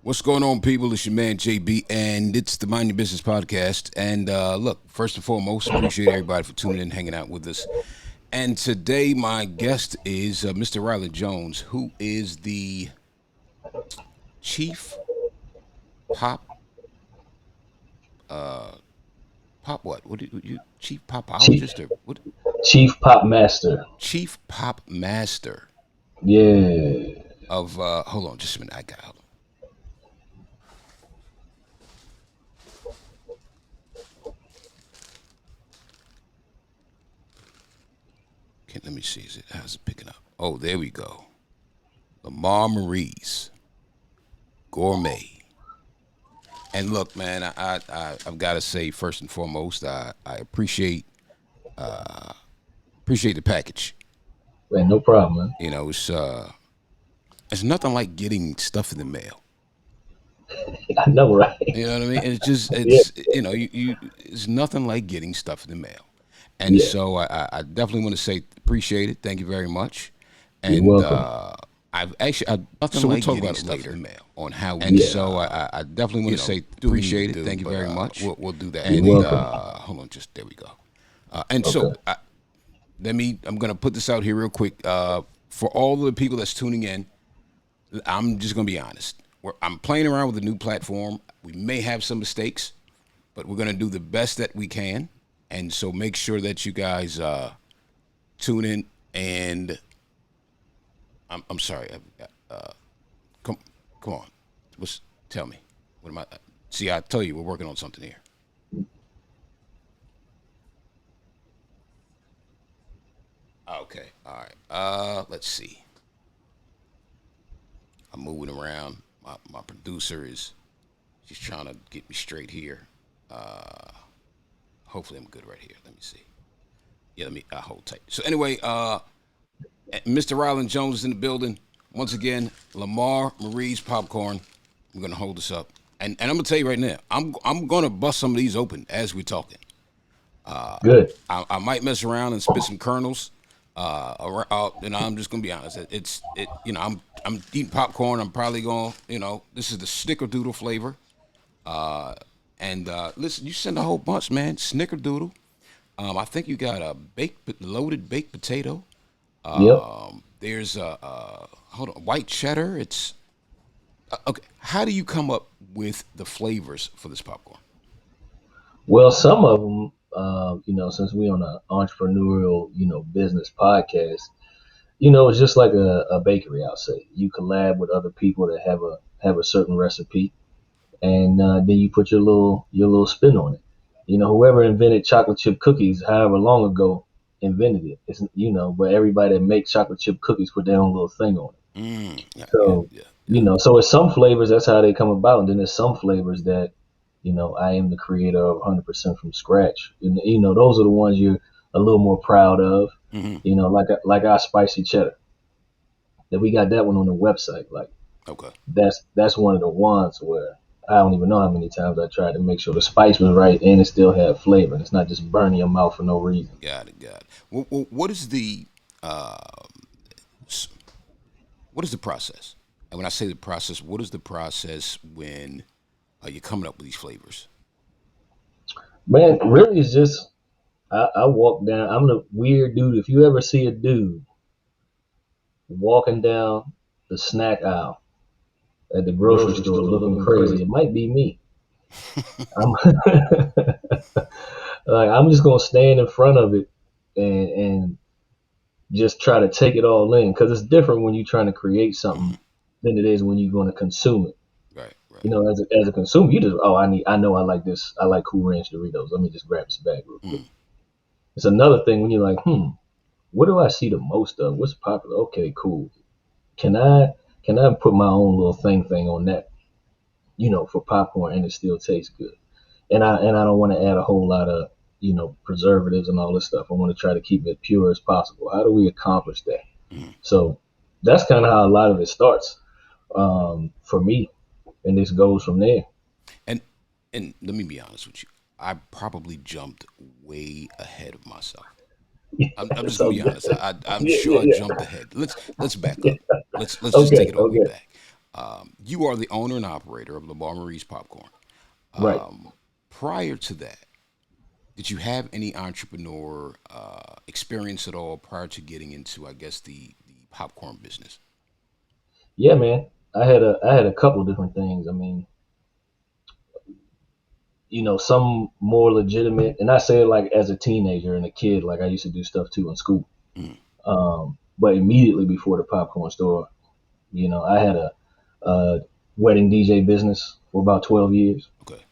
What's going on, people? It's your man JB, and it's the Mind Your Business podcast. And look, first and foremost, appreciate everybody for tuning in, hanging out with us. And today, my guest is Mr. Rialand Jones, who is the chief pop, uh, pop what? What do you chief Chief, popologist or what? Chief Pop Master. Chief pop master Yeah. of. Hold on, just a minute. I got. Hold on. Let me see. How's it picking up? Oh, there we go. Lammar Marie's Gourmet. And look, man, I've got to say first and foremost, I appreciate the package. Man, no problem, man. You know, it's nothing like getting stuff in the mail. I know, right? You know what I mean? It's just Yeah, it's you it's nothing like getting stuff in the mail. And yeah. so I definitely want to say appreciate it. Thank you very much. You're And welcome. I've actually so we'll talk about it later in the mail on how. And Yeah, so I definitely want to say appreciate it. Thank you very much. We'll do that. you're And welcome. hold on, just there we go. And so Okay. I'm gonna put this out here real quick. For all of the people that's tuning in, I'm just gonna be honest. I'm playing around with a new platform. We may have some mistakes, but we're gonna do the best that we can. And so make sure that you guys tune in. And I'm sorry. Come come on. Tell me? What am I? See, I tell you, we're working on something here. Okay. All right. Let's see. I'm moving around. My producer is she's trying to get me straight here. Uh, Hopefully I'm good right here. Let me see. Yeah, let me hold tight. So anyway, Mr. Rialand Jones is in the building once again. Lammar Marie's popcorn. I'm gonna hold this up, and I'm gonna tell you right now, I'm gonna bust some of these open as we're talking. Good. I might mess around and spit some kernels. And I'm just gonna be honest. I'm eating popcorn. I'm probably going. This is the snickerdoodle flavor. And listen, you send a whole bunch, man. Snickerdoodle. I think you got a loaded baked potato. Yep. There's hold on, white cheddar. It's okay. How do you come up with the flavors for this popcorn? Well, some of them, since we on an entrepreneurial, business podcast, it's just like a bakery. I'll say you collab with other people that have a certain recipe, and then you put your little spin on it. Whoever invented chocolate chip cookies, however long ago, invented it. But everybody that makes chocolate chip cookies put their own little thing on it. Yeah, yeah, So, yeah, yeah. so it's some flavors that's how they come about, and then there's some flavors that I am the creator of 100% from scratch. And those are the ones you're a little more proud of. Hmm. Like our spicy cheddar. That we got that one on the website. Like Okay. that's one of the ones where I don't even know how many times I tried to make sure the spice was right and it still had flavor. And it's not just burning your mouth for no reason. Got it. Got it. What is the uh, s- what is the process? And when I say the process, what is the process when you're coming up with these flavors? Man, really, it's just I walk down. I'm the weird dude. If you ever see a dude walking down the snack aisle at the grocery store looking crazy, it might be me. I'm like I'm just gonna stand in front of it and just try to take it all in because it's different when you're trying to create Hmm. something than it is when you're going to consume it. Right. Right. As a consumer, you just I know I like this. I like Cool Ranch Doritos. Let me just grab this bag real quick. Mm. It's another thing when you're like, what do I see the most of? What's popular? Okay, cool. Can I can I put my own little thing on that? For popcorn and it still tastes good. And I don't want to add a whole lot of preservatives and all this stuff. I want to try to keep it pure as possible. How do we accomplish that? Mm. So that's kind of how a lot of it starts for me, and this goes from there. And and let me be honest with you. I probably jumped way ahead of myself. I'm just gonna So be honest. I'm yeah, sure yeah, I yeah. jumped ahead. Let's back up. Let's just take Okay, it all the way okay, back. You are the owner and operator of Lamar Marie's Popcorn. Right. Prior to that, did you have any entrepreneur experience at all prior to getting into, I guess, the popcorn business? Yeah, man. I had a couple different things. I mean, some more legitimate, and I say it like as a teenager and a kid, like I used to do stuff too in school. Mm, But immediately before the popcorn store, I had a wedding DJ business for about 12 years. okay.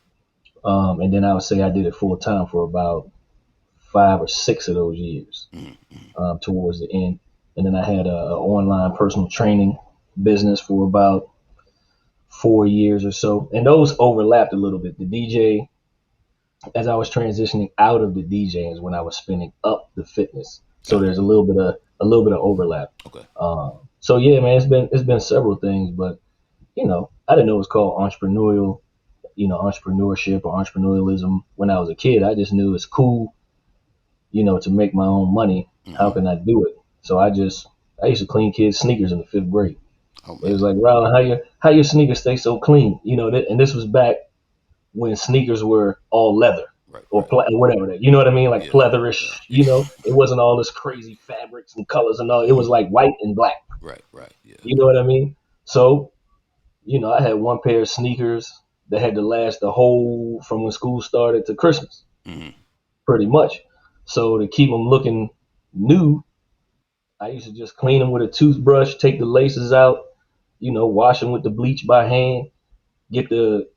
And then I would say I did it full time for about 5 or 6 of those years Mm, mm, towards the end. And then I had a online personal training business for about 4 years or so. And those overlapped a little bit. The DJ, as I was transitioning out of the DJing, is when I was spinning up the fitness. So got it. there's a little bit of overlap. Okay. So yeah, man, it's been several things, but I didn't know it was called entrepreneurship or entrepreneurialism when I was a kid. I just knew it's cool, to make my own money. How Hmm. can I do it? So I used to clean kids' sneakers in the 5th grade. Oh It was man. like, Rylan, how your sneakers stay so clean? And this was back when sneakers were all leather Right. or Right. whatever that, you know what I mean? Like Yeah. pleatherish, Yeah. Yeah. it wasn't all this crazy fabrics and colors and all. It was like white and black. Right. Right. Yeah. You know what I mean? So, I had one pair of sneakers that had to last the whole from when school started to Christmas, Hmm. pretty much. So to keep them looking new, I used to just clean them with a toothbrush, take the laces out, wash them with the bleach by hand, get the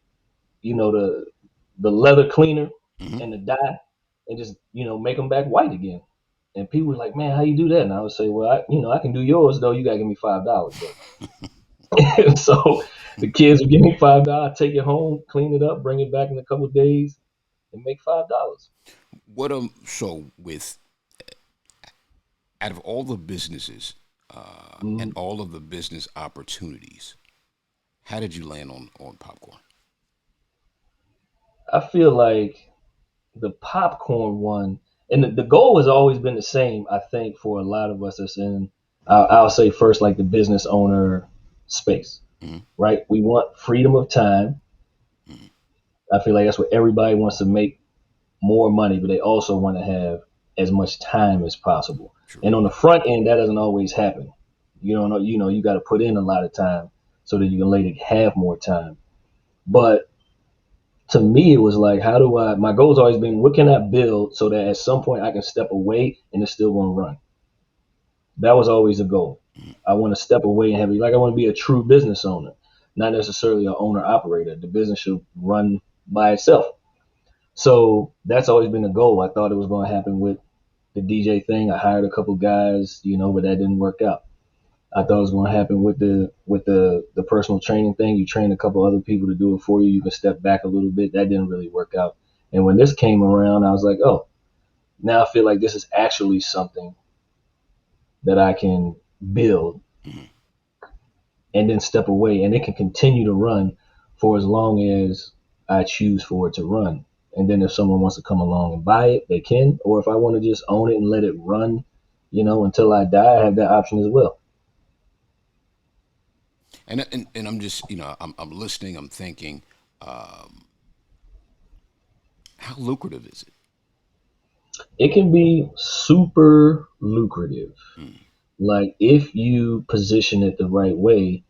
leather cleaner Hmm. and the dye, and just make them back white again. And people were like, "Man, how you do that?" And I would say, "Well, I can do yours though. You gotta give me $5 though." So the kids would give me $5. I take it home, clean it up, bring it back in a couple of days, and make $5. What so with out of all the businesses and Mhm. all of the business opportunities, how did you land on popcorn? I feel like the popcorn one, and the goal has always been the same. I think for a lot of us that's in, I'll say first like the business owner space, Hmm. right? We want freedom of time. Hmm. I feel like that's what everybody wants to make more money, but they also want to have as much time as possible. True. And on the front end, that doesn't always happen. You don't know, you got to put in a lot of time so that you can later have more time. But to me, it was like, my goal's always been, what can I build so that at some point I can step away and it's still going to run? That was always a goal. Hmm. I want to step away and I want to be a true business owner, not necessarily an owner operator. The business should run by itself. So that's always been the goal. I thought it was going to happen with the DJ thing. I hired a couple guys, but that didn't work out. I thought it was going to happen with the personal training thing. You train a couple other people to do it for you. You can step back a little bit. That didn't really work out. And when this came around, I was like, oh, now I feel like this is actually something that I can build Hmm. and then step away, and it can continue to run for as long as I choose for it to run. And then if someone wants to come along and buy it, they can. Or if I want to just own it and let it run, until I die, I have that option as well. And I'm just I'm listening. I'm thinking, how lucrative is it? It can be super lucrative. Mm, Like if you position it the right way.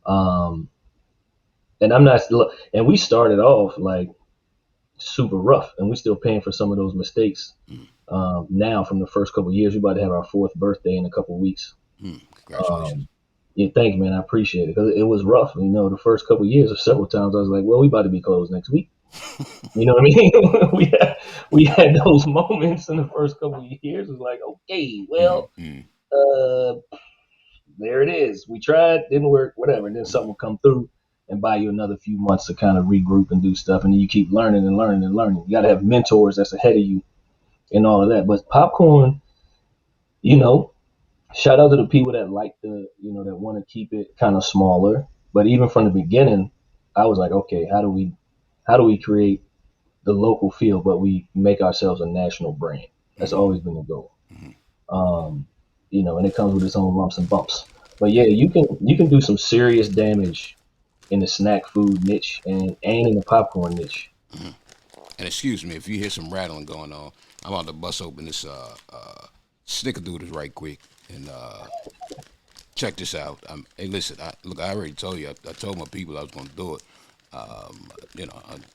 Um, and I'm not, and we started off like super rough, and we still paying for some of those mistakes. mm, Now from the first couple of years, we're about to have our fourth birthday in a couple of weeks. mm. Congratulations. Um, yeah, thank you, man. I appreciate it because it was rough. The first couple of years, several times I was like, "Well, we about to be closed next week." You know what I mean? we had those moments in the first couple of years. It was like, okay, Mm, well, mm, uh, there it is. We tried, didn't work, whatever. And then mm. something will come through and buy you another few months to kind of regroup and do stuff. And then you keep learning and learning and learning. You got to have mentors that's ahead of you and all of that. But popcorn, you know, shout out to the people that like that want to keep it kind of smaller. But even from the beginning, I was like, okay, how do we create the local feel, but we make ourselves a national brand? That's Mhm, always been the goal. mhm. And it comes with its own lumps and bumps. But yeah, you can do some serious damage, in the snack food niche and in the popcorn niche. And excuse me if you hear some rattling going on. I'm about to bust open this snickerdoodles right quick and check this out. Hey, listen, look, I already told you. I told my people I was going to do it.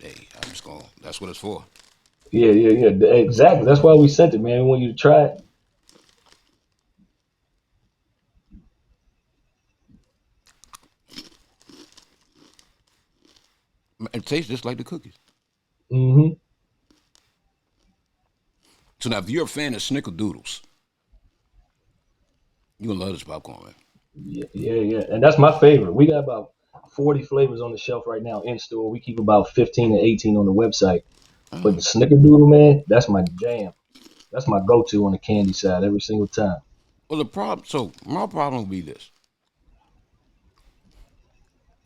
Hey, I'm just going. That's what it's for. Yeah, yeah, yeah. Exactly. That's why we sent it, man. We want you to try it. It tastes just like the cookies. Hmm. So now, if you're a fan of snickerdoodles, you're gonna love this popcorn, man. Yeah, yeah, yeah. And that's my favorite. We got about 40 flavors on the shelf right now in store. We keep about 15 to 18 on the website. But the Snickerdoodle, man, that's my jam. That's my go-to on the candy side every single time. Well, the problem. So my problem would be this: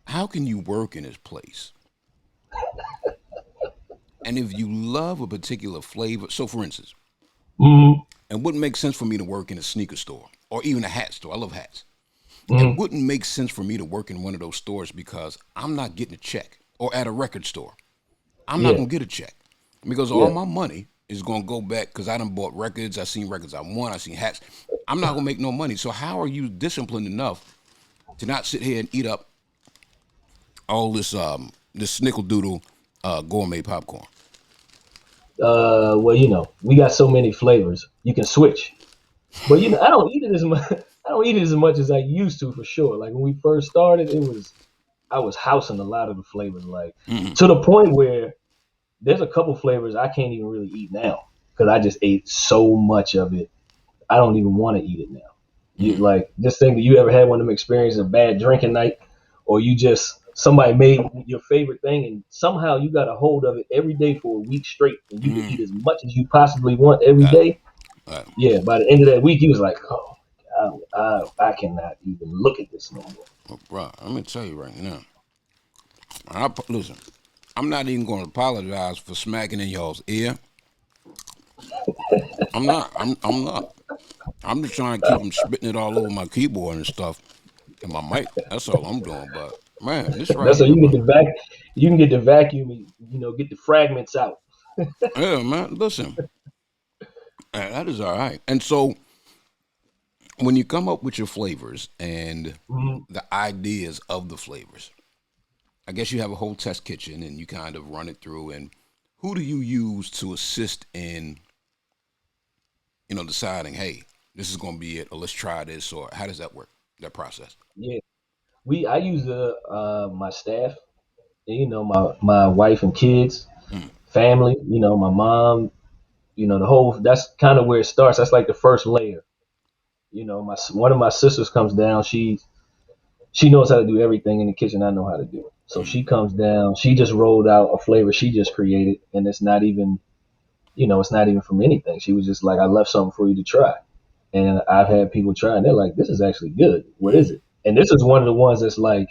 how can you work in this place? And if you love a particular flavor, so for instance, Hmm. it wouldn't make sense for me to work in a sneaker store or even a hat store. I love hats. It Hmm. wouldn't make sense for me to work in one of those stores because I'm not getting a check, or at a record store. I'm not Yeah, gonna get a check because all yeah. my money is gonna go back because I done bought records. I seen records I want. I seen hats. I'm not gonna make no money. So how are you disciplined enough to not sit here and eat up all this snickerdoodle gourmet popcorn? Well, we got so many flavors. You can switch. But I don't eat it as much. I don't eat it as much as I used to for sure. Like when we first started, I was housing a lot of the flavors, like Mm-hmm. to the point where there's a couple flavors I can't even really eat now because I just ate so much of it. I don't even want to eat it now. You Mm-hmm. like just think that you ever had one of them experiences a bad drinking night, or you just somebody made your favorite thing and somehow you got a hold of it every day for a week straight, and you can eat Mm-hmm. as much as you possibly want every Got it. day. Got it. Yeah, by the end of that week, you was like, oh, I cannot even look at this no more. Well, bro, I'm gonna tell you right now. Listen, I'm not even gonna apologize for smacking in y'all's ear. I'm not. I'm not. I'm just trying to keep from spitting it all over my keyboard and stuff and my mic. That's all I'm doing. But man, this right That's so here, bro. you can get the vacuum and get the fragments out. Yeah, man. Listen, that is all right. And so when you come up with your flavors and Mhm. the ideas of the flavors, I guess you have a whole test kitchen and you kind of run it through. And who do you use to assist in, deciding, hey, this is going to be it, or let's try this, or how does that work? That process. Yeah, I use my staff, my wife and kids, Mm, family. My mom. The whole. That's kind of where it starts. That's like the first layer. My one of my sisters comes down. She knows how to do everything in the kitchen I know how to do. So mm, she comes down. She just rolled out a flavor she just created, and it's not even from anything. She was just like, I left something for you to try. And I've had people try, and they're like, this is actually good. What is mm, it? And this is one of the ones that's like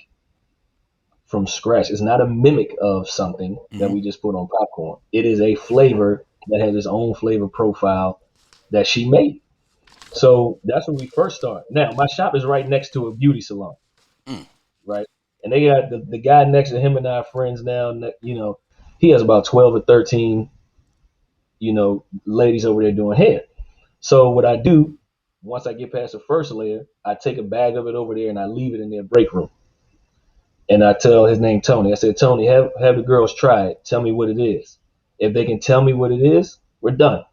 from scratch. It's not a mimic of something that mm, we just put on popcorn. It is a flavor that has its own flavor profile that she made. So that's when we first started. Now, my shop is right next to a beauty salon, mm, right? And they got the guy next to him and I are friends now. He has about 12 or 13, ladies over there doing hair. So what I do, once I get past the first layer, I take a bag of it over there and I leave it in their break room. And I tell his name Tony. I said, Tony, have the girls try it. Tell me what it is. If they can tell me what it is, we're done.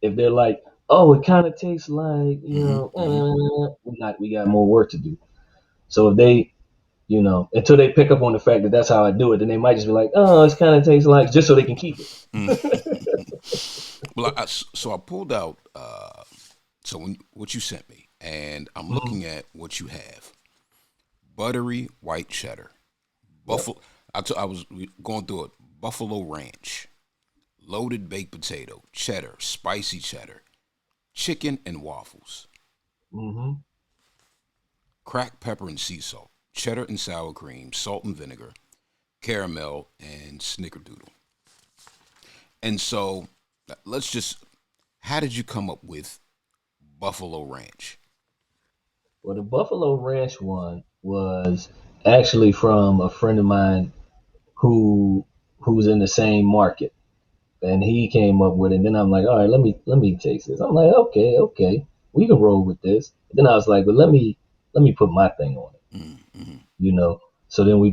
If they're like, oh, it kind of tastes like, mm, mm. we got more work to do. So if they, until they pick up on the fact that that's how I do it, then they might just be like, oh, it's kind of tastes like, just so they can keep it. Well, so I pulled out. What you sent me, and I'm Mhm. looking at what you have: buttery white cheddar, Yep. buffalo. I was going through it. Buffalo ranch, loaded baked potato, cheddar, spicy cheddar, chicken and waffles, Hmm. cracked pepper and sea salt, cheddar and sour cream, salt and vinegar, caramel, and snickerdoodle. And so, let's just. How did you come up with Buffalo Ranch? Well, the Buffalo Ranch one was Actually, from a friend of mine who who's in the same market, and he came up with it. And then I'm like, all right, let me taste this. I'm like, okay, we can roll with this. And then I was like, but let me put my thing on it, Mm-hmm. you know. So then we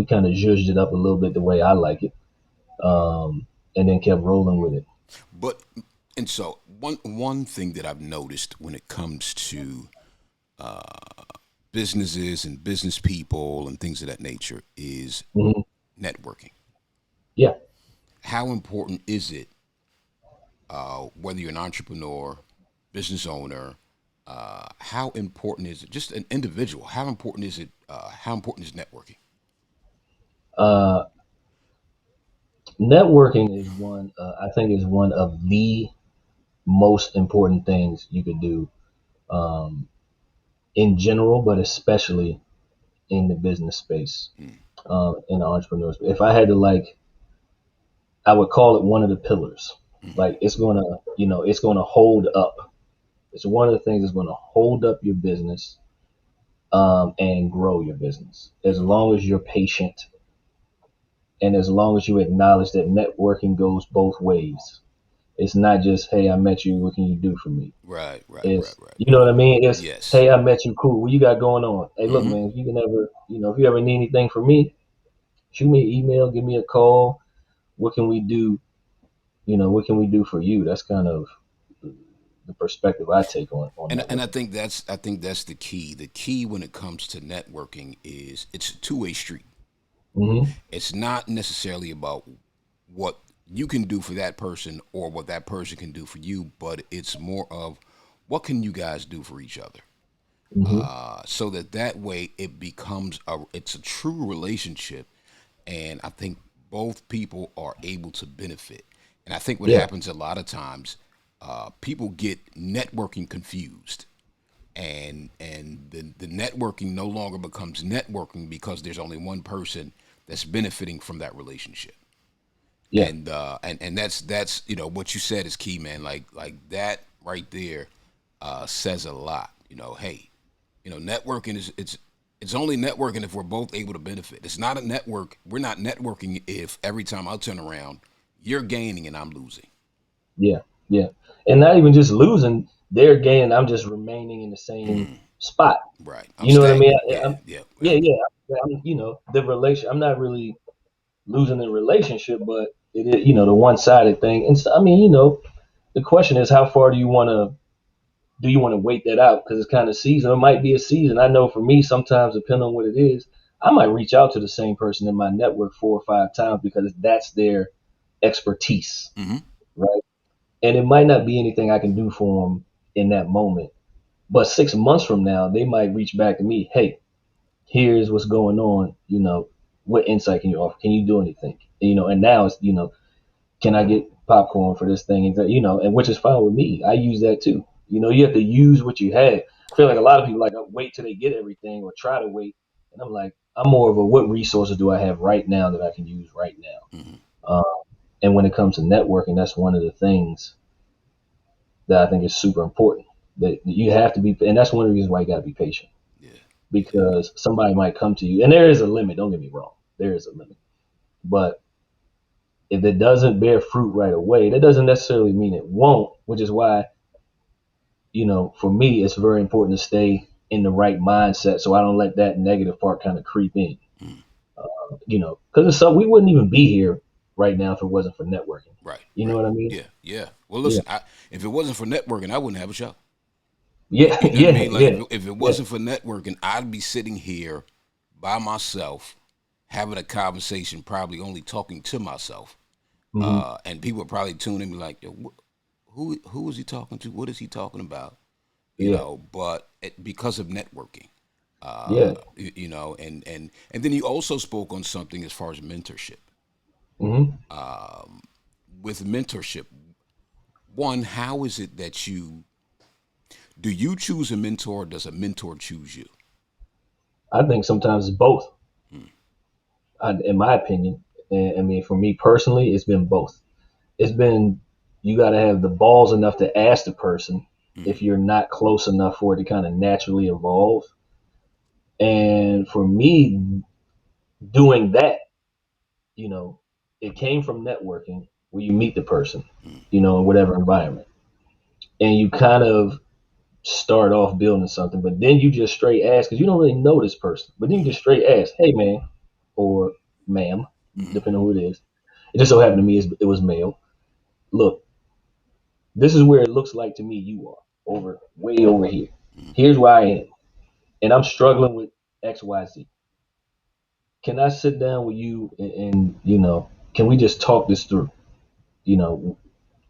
kind of zhuzhed it up a little bit the way I like it, and then kept rolling with it. But and so one thing that I've noticed when it comes to businesses and business people and things of that nature is Hmm. networking. Yeah. How important is it, whether you're an entrepreneur, business owner, how important is it, just an individual, how important is it, how important is networking? Uh, Networking is one. I think is one of the most important things you could do, um, in general, but especially in the business space, Mm, in the entrepreneur space. If I had to I would call it one of the pillars. mm, Like it's gonna hold up. It's one of the things that's gonna hold up your business, and grow your business. As mm. long as you're patient and as long as you acknowledge that networking goes both ways. It's not just, hey, I met you, what can you do for me? Right, right, right, It's, right, you know right. what I mean? It's, Yes. hey, I met you, cool. What you got going on? Hey, look, Mm-hmm. man, if you ever need anything from me, shoot me an email, give me a call. What can we do? What can we do for you? That's kind of the perspective I take on And networking. I think that's the key. The key when it comes to networking is it's a two-way street. Hmm. It's not necessarily about what you can do for that person or what that person can do for you, but it's more of what can you guys do for each other, Hmm. so that way it's a true relationship, and I think both people are able to benefit. And I think what Yeah. happens a lot of times, people get networking confused, and the networking no longer becomes networking because there's only one person that's benefiting from that relationship. Yeah. And that's what you said is key, man. Like that right there, says a lot. Hey, networking is it's only networking if we're both able to benefit. It's not a network. We're not networking if every time I turn around, you're gaining and I'm losing. Yeah. Yeah. And not even just losing, they're gaining. I'm just remaining in the same spot. Right. I'm You know what I mean? stagnant. Yeah, yeah, yeah. Yeah, yeah. The relation. I'm not really losing the relationship, but it is, the one-sided thing. And so, I mean, the question is, how far do you want to wait that out? Because it's kind of season. It might be a season. I know for me, sometimes depending on what it is, I might reach out to the same person in my network 4 or 5 times because that's their expertise, Mm-hmm. right? And it might not be anything I can do for them in that moment, but 6 months from now, they might reach back to me. Hey, here's what's going on. What insight can you offer? Can you do anything? And now it's, can I get popcorn for this thing? And which is fine with me. I use that too. You have to use what you have. I feel like a lot of people wait till they get everything or try to wait. And I'm like, I'm more of a, what resources do I have right now that I can use right now? Mm-hmm. And when it comes to networking, that's one of the things that I think is super important. That you have to be, and that's one of the reasons why you got to be patient, Yeah, yeah. because somebody might come to you, and there is a limit. Don't get me wrong, there is a limit, but if it doesn't bear fruit right away, that doesn't necessarily mean it won't. Which is why, for me, it's very important to stay in the right mindset so I don't let that negative part kind of creep in. Mm. Because it's something we wouldn't even be here right now if it wasn't for networking. Right, You know right. what I mean? Yeah, yeah. Well, Yeah, listen, if it wasn't for networking, I wouldn't have a show. You, yeah, you know what I yeah, mean? Like yeah, if it yeah. wasn't for networking, I'd be sitting here by myself having a conversation, probably only talking to myself, Hmm. and people would probably tune in and be like, Yo, who is he talking to? What is he talking about? Yeah, But because of networking, yeah. and then you also spoke on something as far as mentorship. Hmm. With mentorship, one, how is it that do you choose a mentor, or does a mentor choose you? I think sometimes it's both. In my opinion, and I mean, for me personally, it's been both. It's been, you got to have the balls enough to ask the person Mm, if you're not close enough for it to kind of naturally evolve. And for me, doing that, you know, it came from networking where you meet the person, you know, in whatever environment. And you kind of start off building something, but then you just straight ask, because you don't really know this person, but then you just straight ask, hey, man, or ma'am, Mm-hmm. depending on who it is. It just so happened to me it was male. Look, this is where it looks like to me you are, way over here. Mm-hmm. Here's where I am, and I'm struggling with XYZ. Can I sit down with you and you know, can we just talk this through? You know,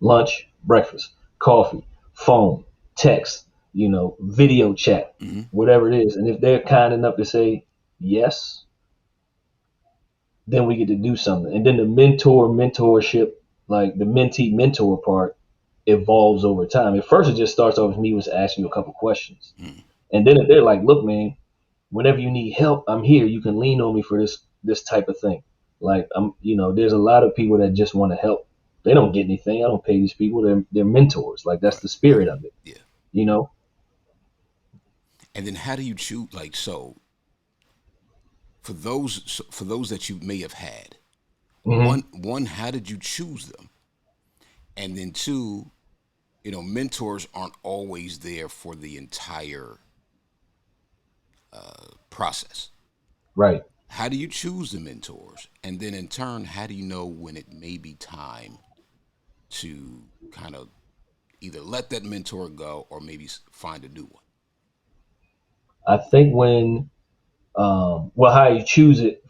lunch, breakfast, coffee, phone, text, you know, video chat, Mm-hmm. whatever it is. And if they're kind enough to say yes, then we get to do something. And then the mentorship, like the mentee mentor part, evolves over time. At first, it just starts off with me was asking you a couple questions, Mm-hmm. and then if they're like, "Look, man, whenever you need help, I'm here. You can lean on me for this type of thing." Like you know, there's a lot of people that just want to help. They don't get anything. I don't pay these people. They're mentors. Like that's Right. the Right. spirit of it. Yeah. You know. And then how do you choose? Like, so for those that you may have had, Hmm. one, how did you choose them? And then two, mentors aren't always there for the entire process. Right. How do you choose the mentors? And then in turn, how do you know when it may be time to kind of either let that mentor go or maybe find a new one? I think when well, how you choose it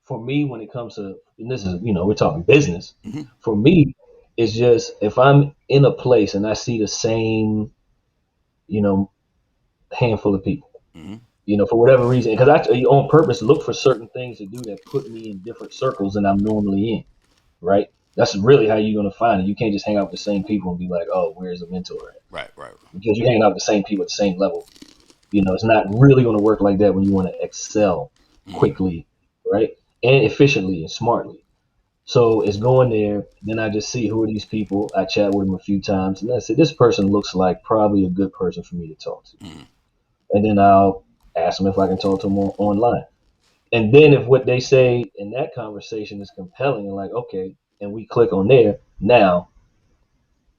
for me when it comes to, and this is, you know, we're talking business. Mm-hmm. For me, it's just if I'm in a place and I see the same, you know, handful of people, Mm-hmm. you know, for whatever reason, because I on purpose look for certain things to do that put me in different circles than I'm normally in, right? That's really how you're gonna find it. You can't just hang out with the same people and be like, oh, where's a mentor at? Right, right. Because you're hanging out with the same people at the same level. You know, it's not really going to work like that when you want to excel Mm-hmm. quickly, right? And efficiently and smartly. So it's going there. Then I just see who are these people. I chat with them a few times, and I say this person looks like probably a good person for me to talk to. Mm-hmm. And then I'll ask them if I can talk to them online. And then if what they say in that conversation is compelling and like okay, and we click on there, now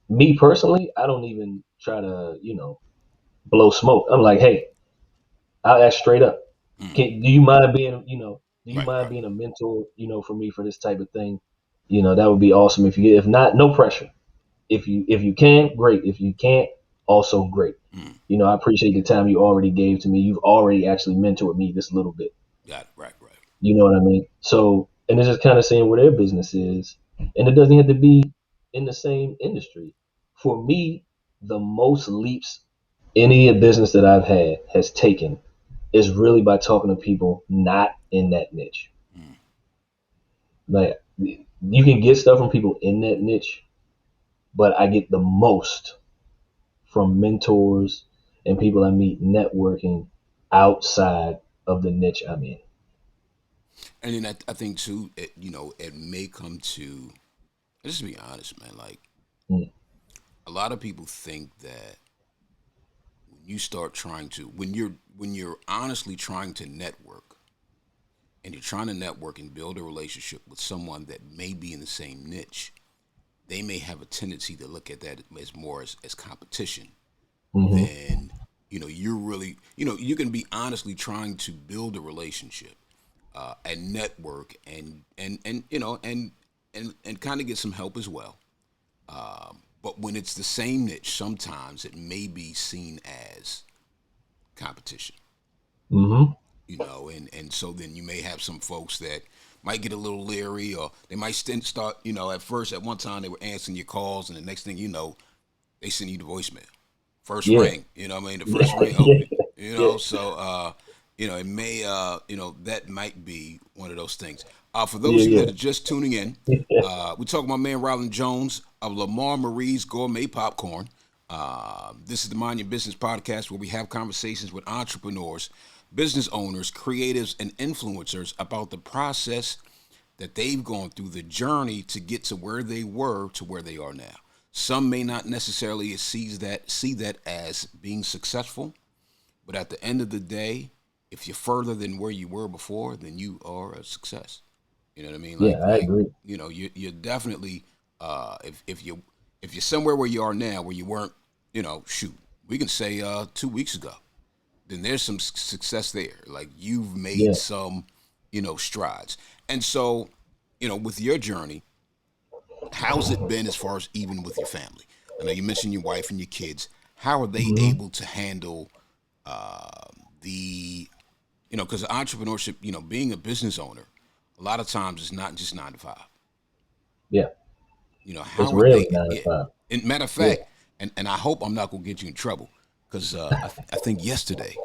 me personally, I don't even try to blow smoke. I'm like, hey, I'll ask straight up. Mm-hmm. Do you mind being, do you Right, mind right. being a mentor, for me for this type of thing? That would be awesome if you get. If not, no pressure. If you can, great. If you can't, also great. Mm-hmm. I appreciate the time you already gave to me. You've already actually mentored me this little bit. Got it. Right, right. You know what I mean? So, and it's just kind of seeing where their business is, and it doesn't have to be in the same industry. For me, the most leaps any business that I've had has taken is really by talking to people not in that niche. Mm-hmm. Like you can get stuff from people in that niche, but I get the most from mentors and people I meet networking outside of the niche I'm in. And then I think too, it may come to. Let's just be honest, man. Like Mm. a lot of people think that when you start trying to, when you're honestly trying to network, and you're trying to network and build a relationship with someone that may be in the same niche, they may have a tendency to look at that as more as competition Hmm. than you're really you can be honestly trying to build a relationship and network and and kind of get some help as well. But when it's the same niche, sometimes it may be seen as competition. Hmm. And so then you may have some folks that might get a little leery, or they might start, at first, at one time they were answering your calls, and the next thing you know, they send you the voicemail. First Yeah. ring, what I mean? The first ring, Yeah. oh, Yeah. so, it may, that might be one of those things. For those of you Yeah. that are just tuning in, Yeah. we talk about man Rialand Jones of Lammar Marie's Gourmet Popcorn. This is the Mind Your Business podcast where we have conversations with entrepreneurs, business owners, creatives, and influencers about the process that they've gone through, the journey to get to where they were to where they are now. Some may not necessarily see that as being successful, but at the end of the day, if you're further than where you were before, then you are a success. You know what I mean? Yeah, I Like agree. you're definitely if you're somewhere where you are now where you weren't, shoot, we can say 2 weeks ago, then there's some success there. Like you've made Yeah. some, strides. And so, with your journey, how's it been as far as even with your family? I know you mentioned your wife and your kids. How are they Hmm. able to handle the, because entrepreneurship, being a business owner, a lot of times it's not just 9 to 5. Yeah. It's How are rarely they? nine to Yeah. five. And matter of Yeah. fact, and I hope I'm not gonna get you in trouble because I think yesterday,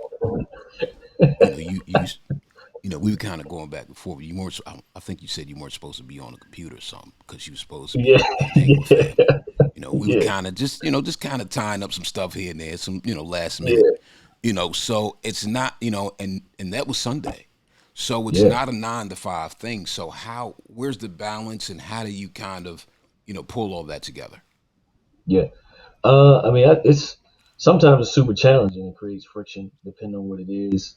we were kind of going back and forth. You weren't. I think you said you weren't supposed to be on a computer or something because you were supposed to be Yeah. cooking and hanging with family. We were Yeah. kind of just kind of tying up some stuff here and there, some last minute. Yeah. So it's not and that was Sunday. So it's Yeah. not a 9 to 5 thing. So where's the balance and how do you kind of pull all that together? Yeah. I mean, it's sometimes it's super challenging and creates friction depending on what it is,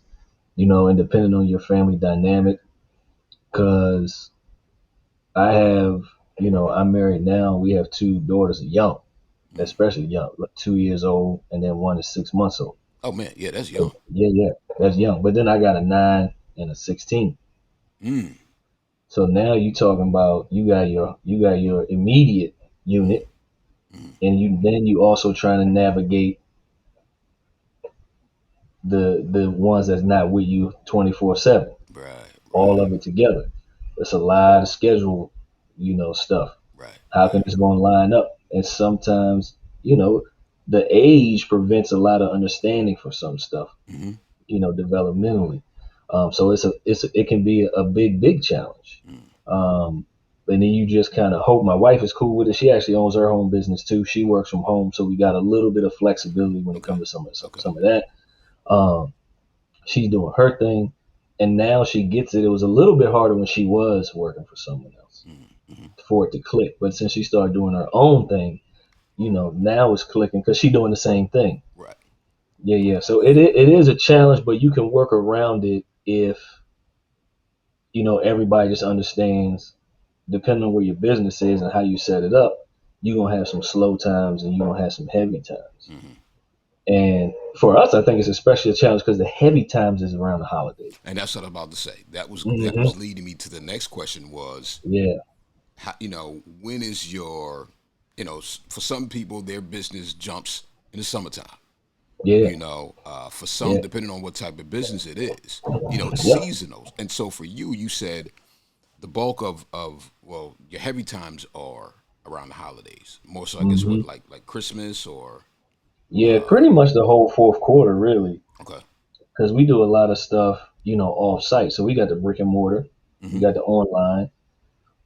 and depending on your family dynamic. Because I have, I'm married now. We have two daughters, young, Mm. especially young, like 2 years old, and then one is 6 months old. Oh man, yeah, that's young. So yeah, yeah, that's young. But then I got a 9 and a 16. Mm. So now you talking about you got your immediate Mm. unit, Mm. and you also trying to navigate the ones that's not with you 24/7. Right, All right, of it together. It's a lot of schedule, stuff. right, How can this going to line up? And sometimes, you know, the age prevents a lot of understanding for some stuff, right. Mm-hmm. developmentally. So it can be a big challenge. Mm. Um, and then you just kind of hope. My wife is cool with it. She actually owns her home business too. She works from home, so we got a little bit of flexibility when it Okay, comes to okay. some of that. Um, she's doing her thing, and now she gets it. It was a little bit harder when she was working for someone else Mm-hmm. for it to click, but since she started doing her own thing, now it's clicking because she's doing the same thing. Right, Yeah, yeah. So it is a challenge, but you can work around it if everybody just understands. Depending on where your business is and how you set it up, you're gonna have some slow times and you're gonna have some heavy times. mm-hmm. And for us, I think it's especially a challenge because the heavy times is around the holidays. And that's what I'm about to say. That was Hmm. leading me to the next question was Yeah. how, when is your, for some people their business jumps in the summertime. Yeah. For some, Yeah. depending on what type of business it is, it's Yep. seasonal. And so for you, you said the bulk of well, your heavy times are around the holidays. More so, I guess, Hmm. what like Christmas or Yeah. Pretty much the whole fourth quarter, really, okay. because we do a lot of stuff, off site. So we got the brick and mortar, we Mm-hmm. got the online.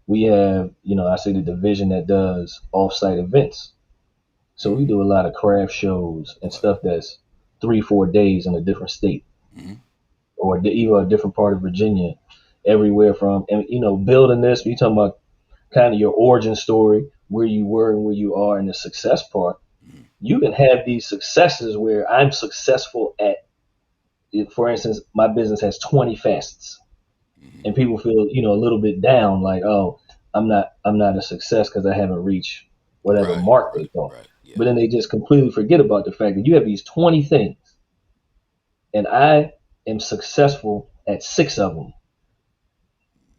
We have, I say the division that does off site events. So Mm. we do a lot of craft shows and Okay. stuff that's 3-4 days in a different state Mm-hmm. or even a different part of Virginia, everywhere from, and building this. We talking about kind of your origin story, where you were and where you are, and the success part. Mm-hmm. You can have these successes where I'm successful at. For instance, my business has 20 facets, Mm-hmm. and people feel a little bit down, like, oh, I'm not a success because I haven't reached whatever Right, mark they right, thought. right. Yeah. But then they just completely forget about the fact that you have these 20 things, and I am successful at 6 of them.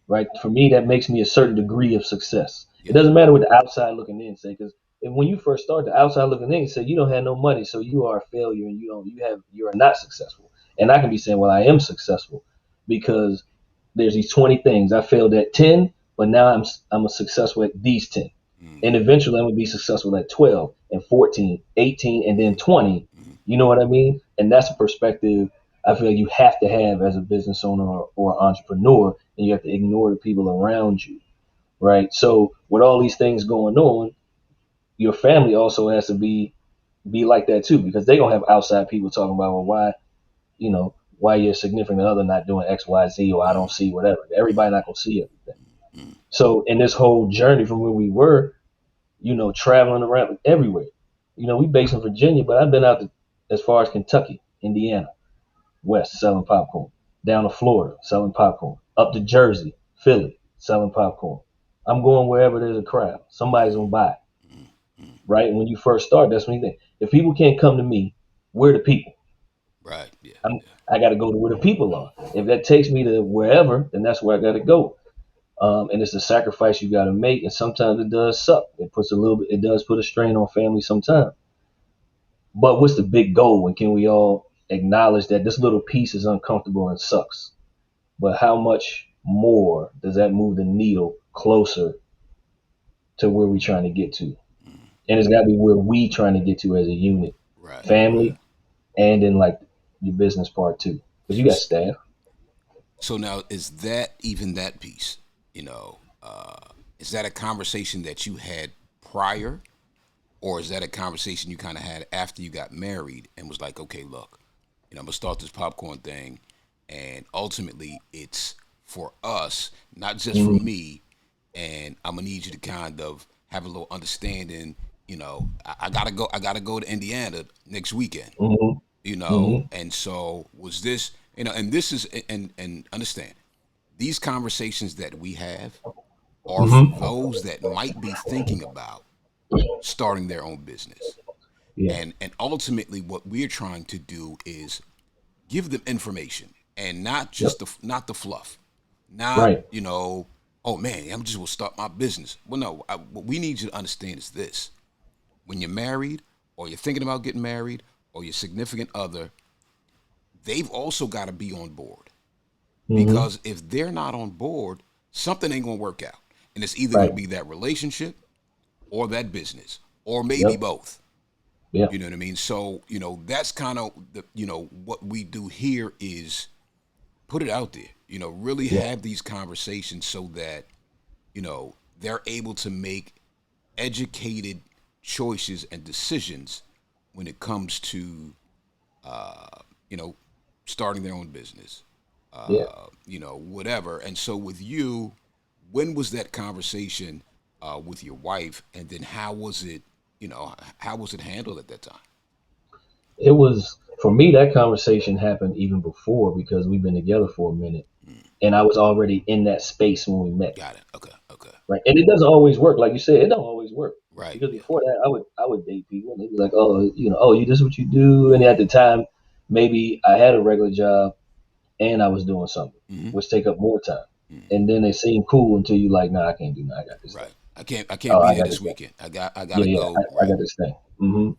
Right? For me, that makes me a certain degree of success. It Yeah. doesn't matter what the outside looking in say, because when you first start, the outside looking in say you don't have no money, so you are a failure, and you are not successful. And I can be saying, well, I am successful because there's these 20 things. I failed at 10, but now I'm a successful at these 10, Mm-hmm. and eventually I'm gonna be successful at 12 and 14, 18, and then 20. Mm-hmm. You know what I mean? And that's a perspective I feel like you have to have as a business owner or entrepreneur, and you have to ignore the people around you, right? So with all these things going on, your family also has to be like that too, because they gonna have outside people talking about, well, why your significant other not doing X, Y, Z, or I don't see whatever. Everybody not gonna see everything. Mm-hmm. So in this whole journey from where we were, traveling around everywhere. We based in Virginia, but I've been out as far as Kentucky, Indiana, West selling popcorn. down to Florida selling popcorn, up to Jersey, Philly selling popcorn. I'm going wherever there's a crowd. Somebody's gonna buy it, Mm-hmm. right? And when you first start, that's when you think if people can't come to me, we're the people. Right. Yeah. Yeah. I got to go to where the people are. If that takes me to wherever, then that's where I got to go. And it's a sacrifice you got to make, and sometimes it does suck. It puts a little bit. It does put a strain on family sometimes. But what's the big goal? And can we all acknowledge that this little piece is uncomfortable and sucks? But how much more does that move the needle closer to where we're trying to get to? Mm. And it's got to be where we trying to get to as a unit, Right. Right. family, and in like your business part too, because you got S- staff. So now, is that even that piece? Is that a conversation that you had prior, or is that a conversation you kind of had after you got married and was like, okay, look, I'm gonna start this popcorn thing, and ultimately it's for us, not just for Mm-hmm. me, and I'm gonna need you to kind of have a little understanding. I gotta go. I gotta go to Indiana next weekend. Mm-hmm. Mm-hmm. And so was this, and this is, and understand, these conversations that we have are for Mm-hmm. those that might be thinking about starting their own business. Yeah. And ultimately what we're trying to do is give them information, and not Yep. just not the fluff. Not, Right. oh man, I'm just gonna start my business. Well, no, what we need you to understand is this: when you're married, or you're thinking about getting married, or your significant other, they've also got to be on board, Mm-hmm. because if they're not on board, something ain't gonna work out, and it's either gonna Right. be that relationship or that business, or maybe Yep. both. Yeah. You know what I mean? So, that's kind of what we do here is put it out there. Really Yeah. have these conversations so that they're able to make educated choices and decisions when it comes to you know starting their own business, Yeah. whatever. And so with you, when was that conversation with your wife, and then how was it handled at that time? It was for me. That conversation happened even before because we've been together for a minute, Mm, and I was already in that space when we met. got it. Okay. Okay. Right. And it doesn't always work, like you said. It don't always work Right. because Yeah. before that, I would date people and they'd be like, oh, oh, you this is what you do, and at the time, maybe I had a regular job and I was doing something, Hmm. which take up more time. Hmm. And then they seem cool until you like, nah, I can't do that. I got this thing. Right. I can't Oh, be I here got this this thing. weekend. I gotta Yeah, yeah, go. I Right. got this thing.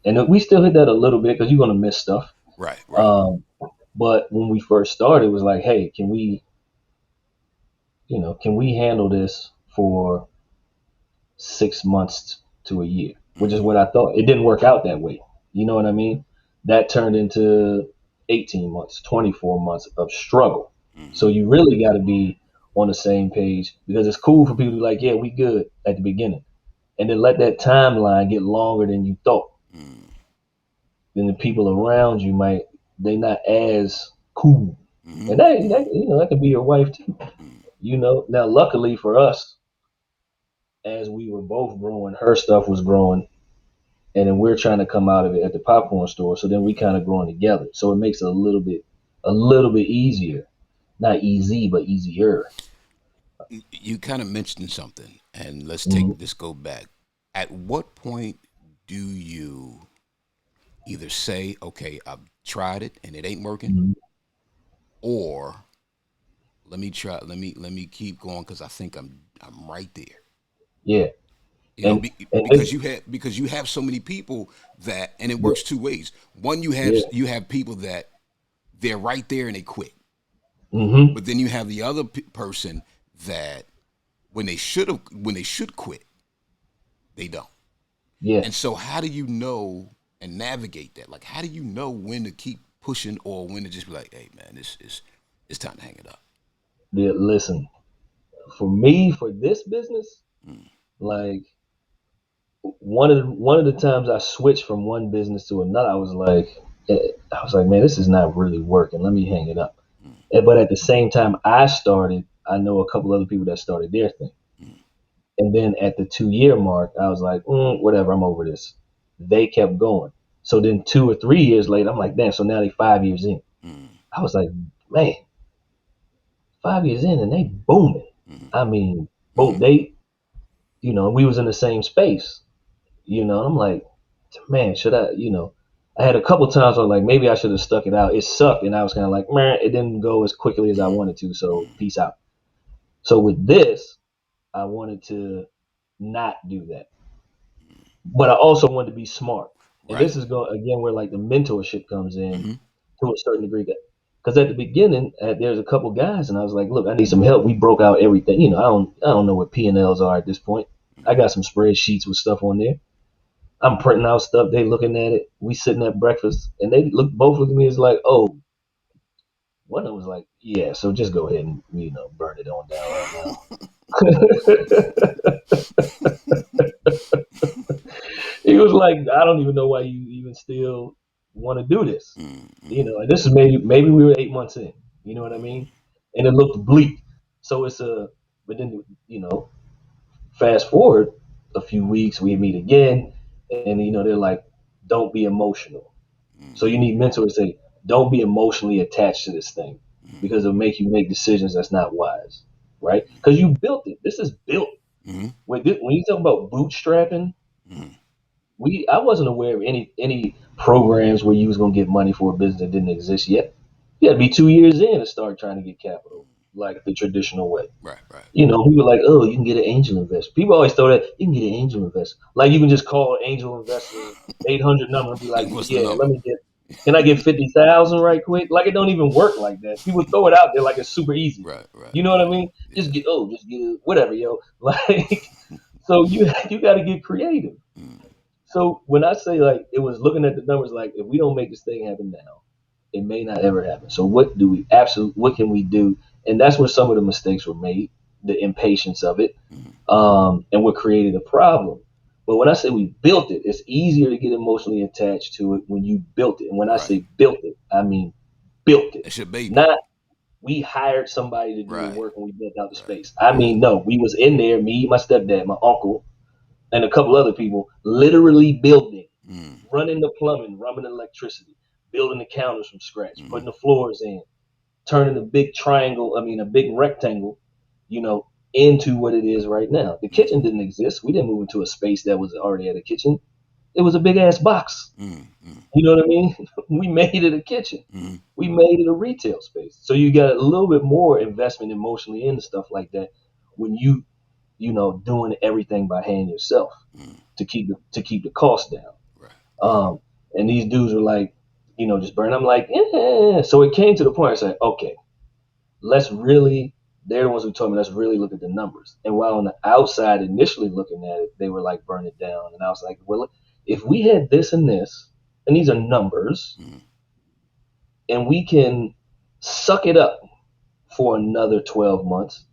And then we still hit that a little bit because you're gonna miss stuff. Right. Right. Um, but when we first started, it was like, hey, can we handle this for 6 months to a year, which is Hmm. what I thought. It didn't work out that way. You know what I mean? That turned into 18 months, 24 months of struggle. So Hmm. you really got to be on the same page because it's cool for people to be like, yeah, we good at the beginning. And then let that timeline get longer than you thought. Hmm. Then the people around you they not as cool. Hmm. And that, Hmm. that that could be your wife too. Now luckily for us, as we were both growing, her stuff was growing, and then we're trying to come out of it at the popcorn store. So then we kind of growing together. So it makes it a little bit easier. Not easy, but easier. You kind of mentioned something, and Mm-hmm. let's go back. At what point do you either say, "Okay, I've tried it and it ain't working," Mm-hmm. or let me try, let me keep going because I think I'm right there. Yeah, and and Because this, you have so many people that, and it yeah, works two ways. One, yeah, you have people that they're right there and they quit, mm-hmm. but then you have the other person that when they should quit, they don't. Yeah, And so, how do you know and navigate that? Like, how do you know when to keep pushing or when to just be like, "Hey, man, this is it's time to hang it up." yeah. Listen, for me, for this business, Mm, like one of the times I switched from one business to another, I was like, man, this is not really working. Let me hang it up. mm, But at the same time, I know a couple other people that started their thing. mm, And then at the 2 year mark, I was like, whatever, I'm over this. They kept going. So then 2 or 3 years later, I'm like, damn, so now they 5 years in. mm, I was like, man. 5 years in, and they booming. I mean, both they, we was in the same space, and I'm like, man, should I, I had a couple times where like maybe I should have stuck it out. It sucked, and I was kind of like, man, it didn't go as quickly as I wanted to, so peace out. So with this, I wanted to not do that, but I also wanted to be smart. And Right. this is going again where like the mentorship comes in to a certain degree. Because at the beginning, there's a couple guys, and I was like, look, I need some help. We broke out everything. I don't know what P&Ls are at this point. I got some spreadsheets with stuff on there. I'm printing out stuff. They looking at it. We sitting at breakfast, and they both look at me as like, oh, one of them was like, yeah, so just go ahead and burn it on down right now. He was like, I don't even know why you even still want to do this. And this is maybe we were 8 months in. You know what I mean? And it looked bleak. So but then fast forward a few weeks, we meet again, and they're like, don't be emotional. So you need mentors to say, don't be emotionally attached to this thing because it'll make you make decisions that's not wise, right? Because you built it. This is built. When you talk about bootstrapping, I wasn't aware of any programs where you was gonna get money for a business that didn't exist yet. You had to be 2 years in to start trying to get capital, like the traditional way. Right. Right. People are like, oh, you can get an angel investor. People always throw that you can get an angel investor. Like you can just call angel investor 800 number and be like, What's the yeah, number? can I get 50,000 right quick? Like it don't even work like that. People throw it out there like it's super easy. Right. Right. You know what I mean? Yeah. Just get it, whatever, yo. Like, so you got to get creative. So when I say like it was looking at the numbers, like if we don't make this thing happen now, it may not ever happen. So what can we do? And that's where some of the mistakes were made, the impatience of it, and what created a problem. But when I say we built it, it's easier to get emotionally attached to it when you built it. And when I Right. say built it, I mean built it. That's your baby. Not we hired somebody to do the Right. work and we built out the Right. space. I Right. mean, no, we was in there, me, my stepdad, my uncle, and a couple other people, literally building, running the plumbing, running the electricity, building the counters from scratch, putting the floors in, turning a big rectangle, you know, into what it is right now. The kitchen didn't exist. We didn't move into a space that was already at a kitchen. It was a big ass box. You know what I mean? We made it a kitchen. We made it a retail space. So you got a little bit more investment emotionally into stuff like that when doing everything by hand yourself to keep the cost down. Right. And these dudes were like, just burn. I'm like, yeah. So it came to the point I said, okay, let's really, they're the ones who told me, let's really look at the numbers. And while on the outside, initially looking at it, they were like, burn it down. And I was like, well, if we had this and this, and these are numbers, and we can suck it up for another 12 months,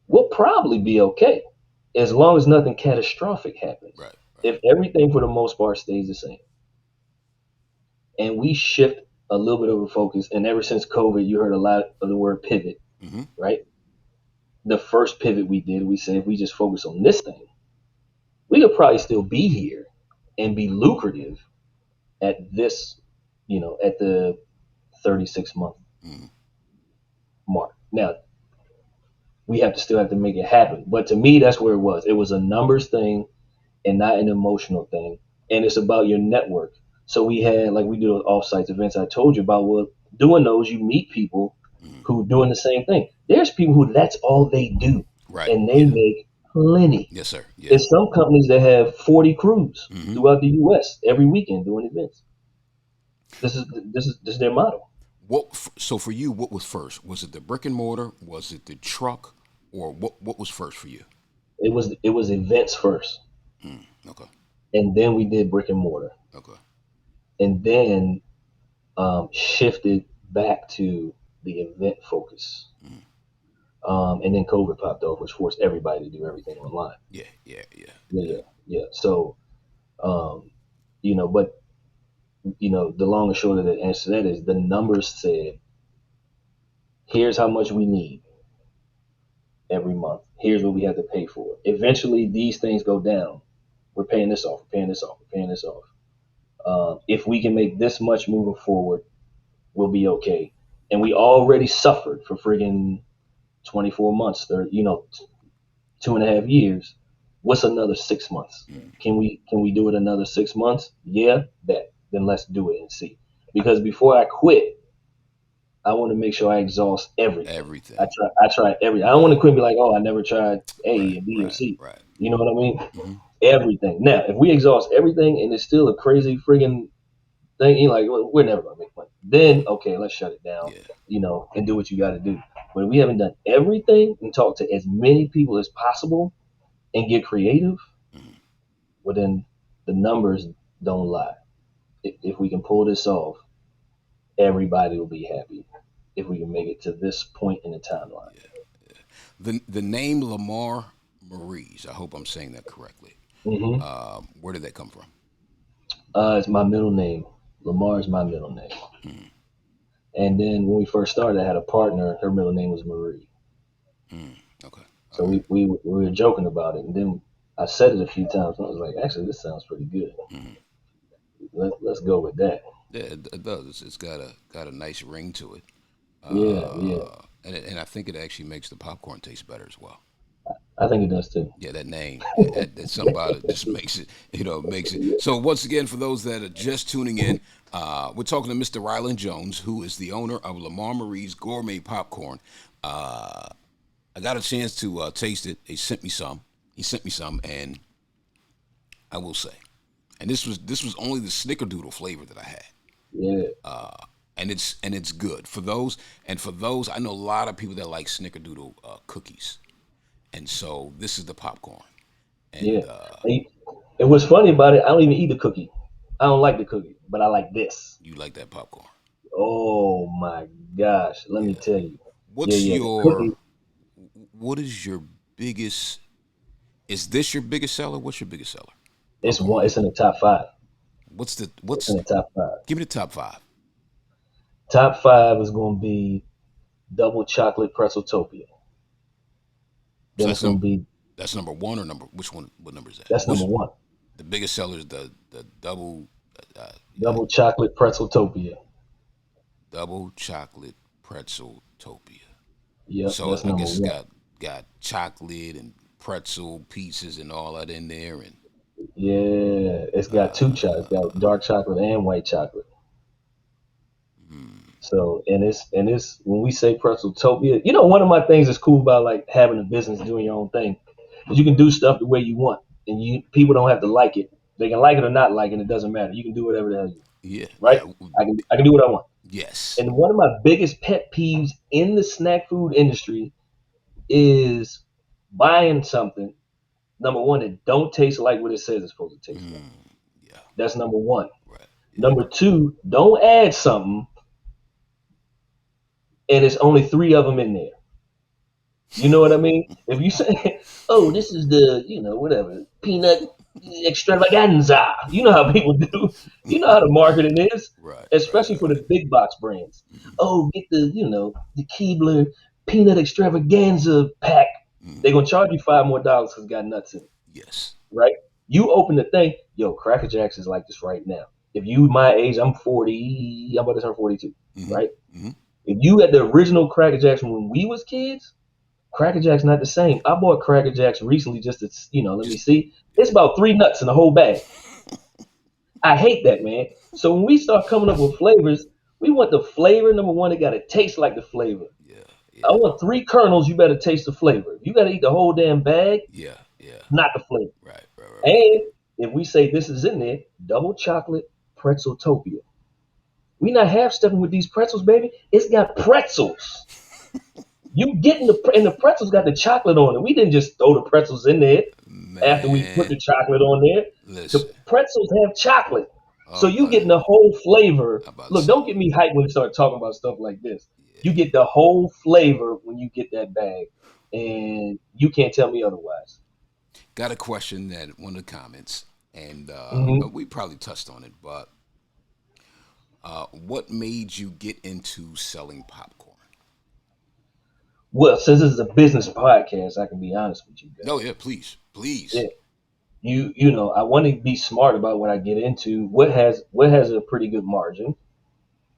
we'll probably be okay as long as nothing catastrophic happens. Right. If everything for the most part stays the same and we shift a little bit of a focus, and ever since COVID, you heard a lot of the word pivot, right? The first pivot we did, we said if we just focus on this thing, we could probably still be here and be lucrative at this, at the 36-month mark. Now, we still have to make it happen. But to me, that's where it was. It was a numbers thing and not an emotional thing. And it's about your network. So we do those off-site events I told you about. Well, doing those, you meet people who are doing the same thing. There's people who that's all they do. Right. And they make plenty. Yes, sir. Yeah. There's some companies that have 40 crews throughout the U.S. every weekend doing events. This is their model. So for you, what was first? Was it the brick and mortar? Was it the truck? Or what was first for you? It was events first, Okay. and then we did brick and mortar, Okay. and then shifted back to the event focus. And then COVID popped off, which forced everybody to do everything online. Yeah. Yeah. Yeah. Yeah. So, but the long and short of the answer to that is the numbers said, here's how much we need every month. Here's what we have to pay for. Eventually, these things go down. We're paying this off. We're paying this off. We're paying this off. If we can make this much moving forward, we'll be okay. And we already suffered for friggin' 24 months, 2.5 years. What's another 6 months? Mm. Can we do it another 6 months? Yeah, bet. Then let's do it and see. Because before I quit, I want to make sure I exhaust everything. Everything. I try everything. I don't want Right. to quit and be like, oh, I never tried A Right. and B or Right. C. Right. You know what I mean? Hmm. Everything. Now, if we exhaust everything and it's still a crazy friggin' thing, you're like, well, we're never gonna make money. Then okay, let's shut it down, Yeah. and do what you got to do. But if we haven't done everything and talk to as many people as possible and get creative, Hmm. well then the numbers don't lie. If we can pull this off, everybody will be happy. If we can make it to this point in the timeline. Yeah. The name Lamar Maurice. I hope I'm saying that correctly. hmm Where did that come from? It's my middle name. Lamar is my middle name. Mm. And then when we first started, I had a partner. Her middle name was Marie. Mm. Okay. All So right. we were joking about it. And then I said it a few times. And I was like, actually, this sounds pretty good. Mm. Let's go with that. Yeah, it does. It's got a nice ring to it, Yeah, yeah. and I think it actually makes the popcorn taste better as well. I think it does too. Yeah, that name, that something about it just makes it, makes it. So once again, for those that are just tuning in, we're talking to Mr. Rialand Jones, who is the owner of Lammar Marie's Gourmet Popcorn. Uh, I got a chance to taste it. They sent me some. He sent me some, and I will say, and this was only the snickerdoodle flavor that I had. Yeah. And it's good for those, I know a lot of people that like snickerdoodle cookies, and so this is the popcorn, Yeah. and And what's funny about it, I don't even eat the cookie. I don't like the cookie, but I like this. you like that popcorn. Oh my gosh. Let me Yeah. tell you. Yeah, What's yeah. The your cookie, what is your biggest? Is this your biggest seller? What's your biggest seller? Popcorn. it's in the top five. It's What's? in the top five. Give me the top five. Top five is gonna be double chocolate pretzeltopia. So Then it's gonna be that's number one or number which one? What number is that? that's number What's one. the biggest seller is the double uh, Double chocolate pretzeltopia. double chocolate pretzel topia. Yep, So that's I number guess it's one. got chocolate and pretzel pieces and all that in there, and Yeah, it's got two chocolates. It's got dark chocolate and white chocolate. mm, So and it's when we say pretzeltopia, one of my things that's cool about like having a business doing your own thing is you can do stuff the way you want, and you people don't have to like it. They can like it or not like it. It doesn't matter. You can do whatever the hell you want, yeah, right? I can do what I want. yes, And one of my biggest pet peeves in the snack food industry is buying something. Number one, that don't taste like what it says it's supposed to taste like. mm, yeah, That's number one. right, yeah, Number two, don't add something and it's only three of them in there. You know what I mean? If you say, "Oh, this is the whatever peanut extravaganza," you know how people do. You know how the marketing is, right, right, especially for the right. big box brands. Mm-hmm. Oh, get the Keebler peanut extravaganza pack. Mm-hmm. They're gonna charge you $5 more because it's got nuts in it, Yes, right? You open the thing, yo, Cracker Jacks is like this right now. If you my age, I'm 40. I'm about to turn 42, mm-hmm. right? Mm-hmm. If you had the original Cracker Jacks when we was kids, Cracker Jack's not the same. I bought Cracker Jacks recently just to, let me Just see. It's about three nuts in the whole bag. I hate that, man. So when we start coming up with flavors, we want the flavor. Number one, it got to taste like the flavor. yeah, I yeah, want three kernels. You better taste the flavor. You got to eat the whole damn bag, yeah, yeah, not the flavor. right, right, right, right. And if we say this is in there, double chocolate pretzeltopia. We not half stepping with these pretzels, baby. It's got pretzels. You getting and the pretzels got the chocolate on it. We didn't just throw the pretzels in there after we put Man, the chocolate on there. The listen, pretzels have chocolate. So oh you buddy, getting the whole flavor. I'm about to Look, say, don't get me hyped when you start talking about stuff like this. You yeah. get the whole flavor when you get that bag. And you can't tell me otherwise. Got a question that one of the comments, and hmm we probably touched on it, but what made you get into selling popcorn? Well, since this is a business podcast, I can be honest with you No, guys. yeah, please, please. Yeah. I want to be smart about what I get into. What has a pretty good margin?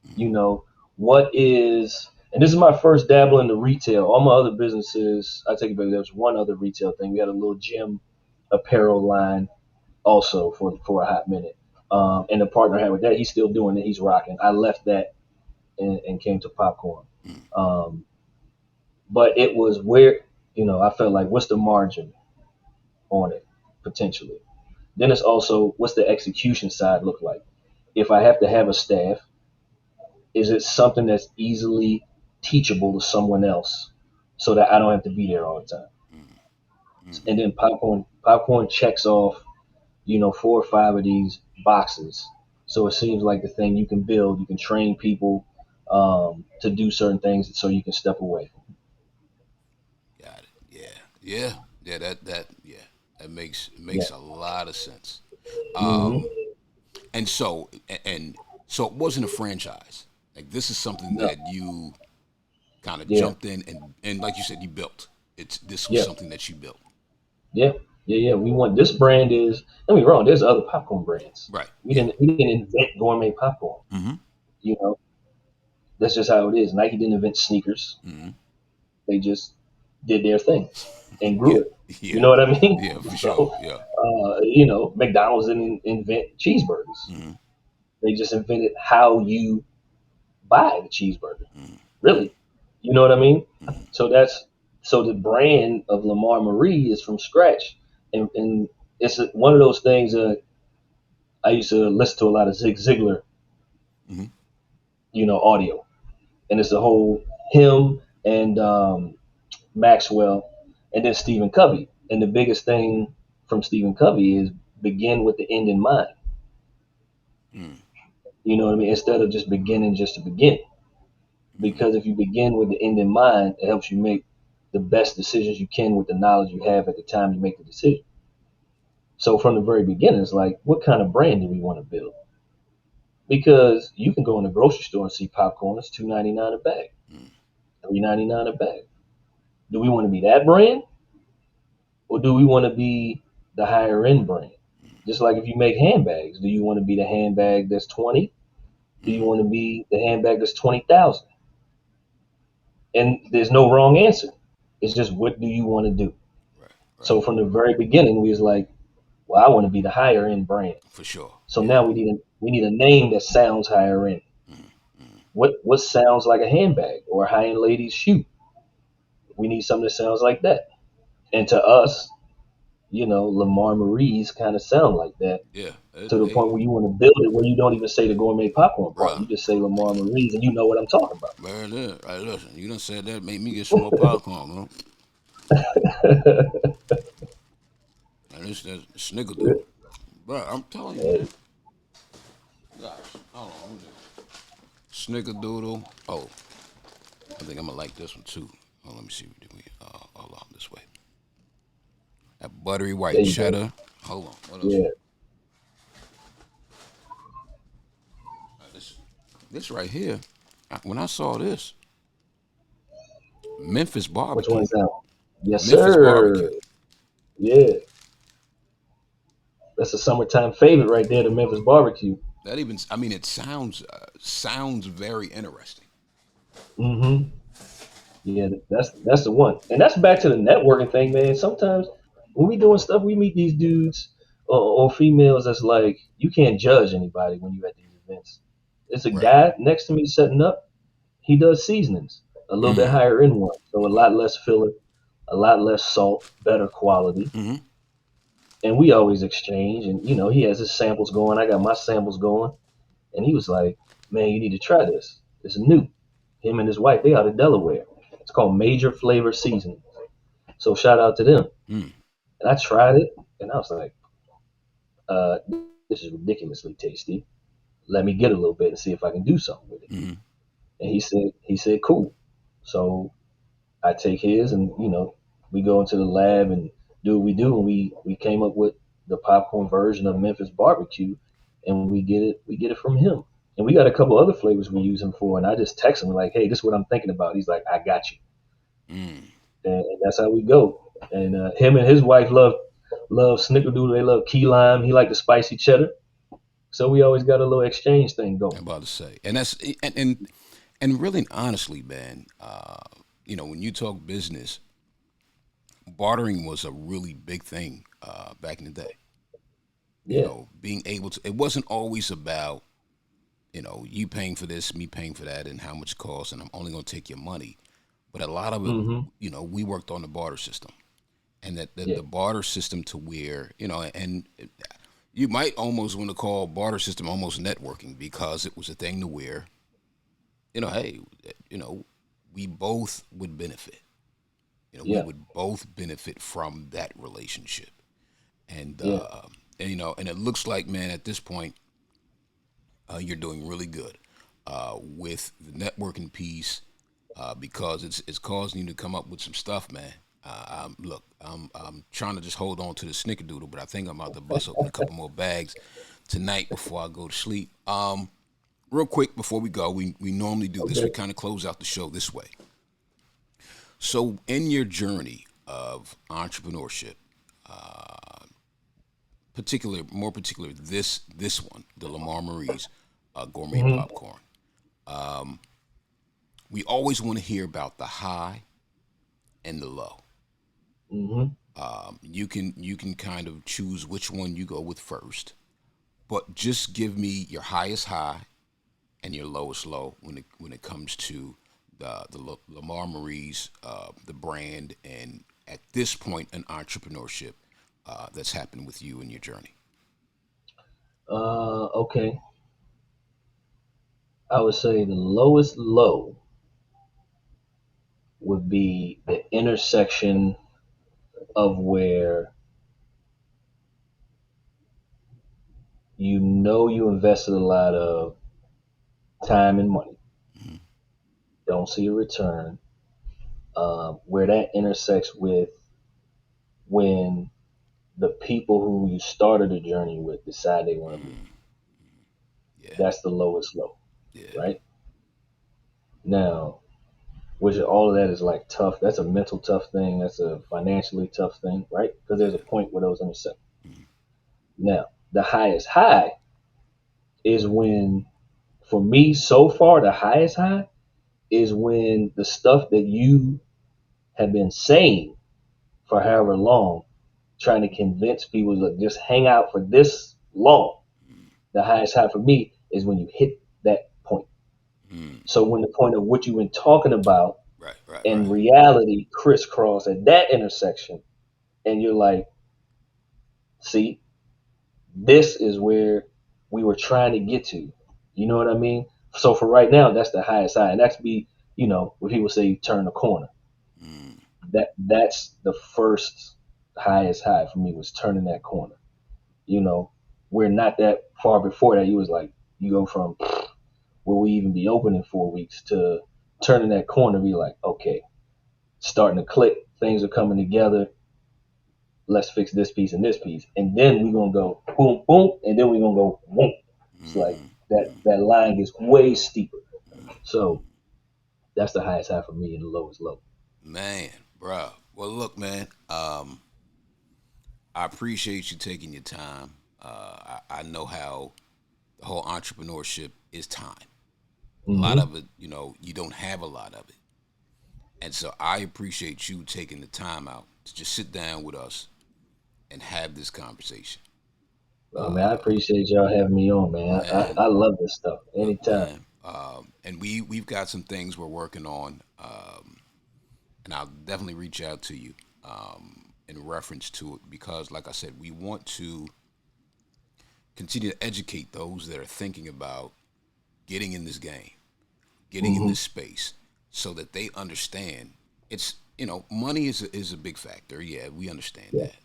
Mm-hmm. You know, what is And this is my first dabble into retail. All my other businesses, I take it back. There was one other retail thing. We had a little gym apparel line also for a hot minute. And the partner I had with that, he's still doing it. He's rocking. I left that and came to popcorn. Um, but it was where, I felt like, what's the margin on it potentially? Then it's also, what's the execution side look like? If I have to have a staff, is it something that's easily teachable to someone else so that I don't have to be there all the time? And then popcorn checks off, 4 or 5 of these boxes. So it seems like the thing you can build. You can train people to do certain things so you can step away. Got it. Yeah. That makes Yeah. a lot of sense. Hmm. And so it wasn't a franchise. Like this is something No. that you kind of Yeah. jumped in and like you said, you built. This was Yeah. something that you built. Yeah. Yeah. Yeah. We want this brand is. Don't be wrong. There's other popcorn brands. Right. We Yeah. didn't. We didn't invent gourmet popcorn. Mm-hmm. You know. That's just how it is. Nike didn't invent sneakers. Mm-hmm. They just did their thing and Yeah. grew it. You Yeah. know what I mean? Yeah. For sure. So, Yeah. McDonald's didn't invent cheeseburgers. Mm-hmm. They just invented how you buy the cheeseburger. Mm-hmm. Really, you know what I mean? Mm-hmm. So the brand of Lamar Marie is from scratch, and it's one of those things. I used to listen to a lot of Zig Ziglar, Mm-hmm. audio, and it's the whole him and Maxwell, and then Stephen Covey. And the biggest thing from Stephen Covey is begin with the end in mind. Mm-hmm. You know what I mean? Instead of just beginning just to begin. Because if you begin with the end in mind, it helps you make the best decisions you can with the knowledge you have at the time you make the decision. So from the very beginning, it's like, what kind of brand do we want to build? Because you can go in the grocery store and see popcorn. It's $2.99 a bag, Mm-hmm. $3.99 a bag. Do we want to be that brand, or do we want to be the higher end brand? Just like if you make handbags, do you want to be the handbag that's 20? Do you Mm-hmm. want to be the handbag that's 20,000? And there's no wrong answer. It's just, what do you want to do? Right. Right. So from the very beginning, we was like, well, I want to be the higher end brand. For sure. So Yeah. now we need a name that sounds higher end. Mm-hmm. What sounds like a handbag or a high end lady's shoe? We need something that sounds like that. And to us, Lamar Marie's kind of sound like that, Yeah. to the point where you want to build it where you don't even say the gourmet popcorn part. Bruh. You just say Lamar Marie's, and you know what I'm talking about. Right there. Right, listen, you done said that. Make me get some more popcorn, man. And this that snickerdoodle. Bro, I'm telling you, man. Gosh, hold on. Snickerdoodle. Oh, I think I'm gonna like this one too. Oh, let me see. Hold on, this way. That buttery There white you go. cheddar. Hold on. What else? Yeah. This right here. When I saw this, Memphis Which barbecue. one's that? Yes, Memphis sir. barbecue. Yeah. That's a summertime favorite right there, the Memphis barbecue. That even. I mean, it sounds very interesting. Hmm. Yeah, that's the one. And that's back to the networking thing, man. Sometimes when we doing stuff, we meet these dudes or females that's like, you can't judge anybody when you at these events. It's a Right. guy next to me setting up. He does seasonings, a little bit Mm. higher end one, so a Okay. lot less filler, a lot less salt, better quality. Mm-hmm. And we always exchange. And he has his samples going. I got my samples going. And he was like, "Man, you need to try this. It's new." Him and his wife, they out of Delaware. It's called Major Flavor Seasoning. So shout out to them. Mm. And I tried it, and I was like, uh, "This is ridiculously tasty. Let me get a little bit and see if I can do something with it." Mm-hmm. And he said, "Cool." So I take his, and we go into the lab and do what we do, and we came up with the popcorn version of Memphis barbecue, and we get it from him. And we got a couple other flavors we use him for, and I just text him like, "Hey, this is what I'm thinking about." He's like, "I got you," Mm. and that's how we go. And him and his wife love snickerdoodle. They love key lime. He like the spicy cheddar. So we always got a little exchange thing I'm going. about to say, and that's and And really, and honestly, man, when you talk business, bartering was a really big thing back in the day. Yeah. Being able to, it wasn't always about, you paying for this, me paying for that, and how much it costs, and I'm only going to take your money. But a lot of it, Hmm. we worked on the barter system, and that Yeah. the barter system to where, and you might almost want to call barter system almost networking because it was a thing to where, hey, you know, we both would benefit. We Yeah. would both benefit from that relationship. And, Yeah. and it looks like, man, at this point, you're doing really good with the networking piece because it's causing you to come up with some stuff, man. Look, I'm trying to just hold on to the snickerdoodle, but I think I'm about to bust open a couple more bags tonight before I go to sleep. Real quick before we go, we normally do this. We Okay. kind of close out the show this way. So, in your journey of entrepreneurship, more particular this one, the Lamar Marie's gourmet Hmm. popcorn. We always want to hear about the high and the low. Hmm. You can kind of choose which one you go with first, but just give me your highest high and your lowest low when it comes to the Lamar Marie's the brand and at this point an entrepreneurship that's happened with you in your journey. Okay. I would say the lowest low would be the intersection of where you invested a lot of time and money, Mm-hmm. don't see a return, where that intersects with when the people who you started the journey with decide they want to leave. Mm-hmm. Yeah, That's the lowest low, yeah, right? Now, which all of that is like tough. That's a mental tough thing. That's a financially tough thing, right? Because there's a yeah. point where those intersect. Mm-hmm. Now, the highest high is when, for me, so far, the highest high is when the stuff that you have been saying for however long, trying to convince people to just hang out for this long. The highest high for me is when you hit that point. Mm-hmm. So when the point of what you've been talking about Right, right, and right. reality crisscross at that intersection, and you're like, see, this is where we were trying to get to. You know what I mean? So for right now, that's the highest high, and that's be, when people say turn the corner. Mm-hmm. That's the first highest high for me was turning that corner. You know, we're not that far before that. You was like, you go from will we even be open in 4 weeks to turning that corner, be like, okay, starting to click, things are coming together. Let's fix this piece and this piece, and then we're gonna go boom, boom, and then we're gonna go boom. It's like that line gets way steeper. So that's the highest high for me and the lowest low. Man, bro. Well, look, man. I appreciate you taking your time. I know how the whole entrepreneurship is time. A lot Hmm. of it, you don't have a lot of it. And so I appreciate you taking the time out to just sit down with us and have this conversation. Oh man, I appreciate y'all having me on, man. Man, I love this stuff. look, Anytime. man. And we've got some things we're working on, and I'll definitely reach out to you in reference to it because, like I said, we want to continue to educate those that are thinking about getting in this game, getting in Hmm. this space, so that they understand it's money is a big factor. Yeah, we understand Yeah. that,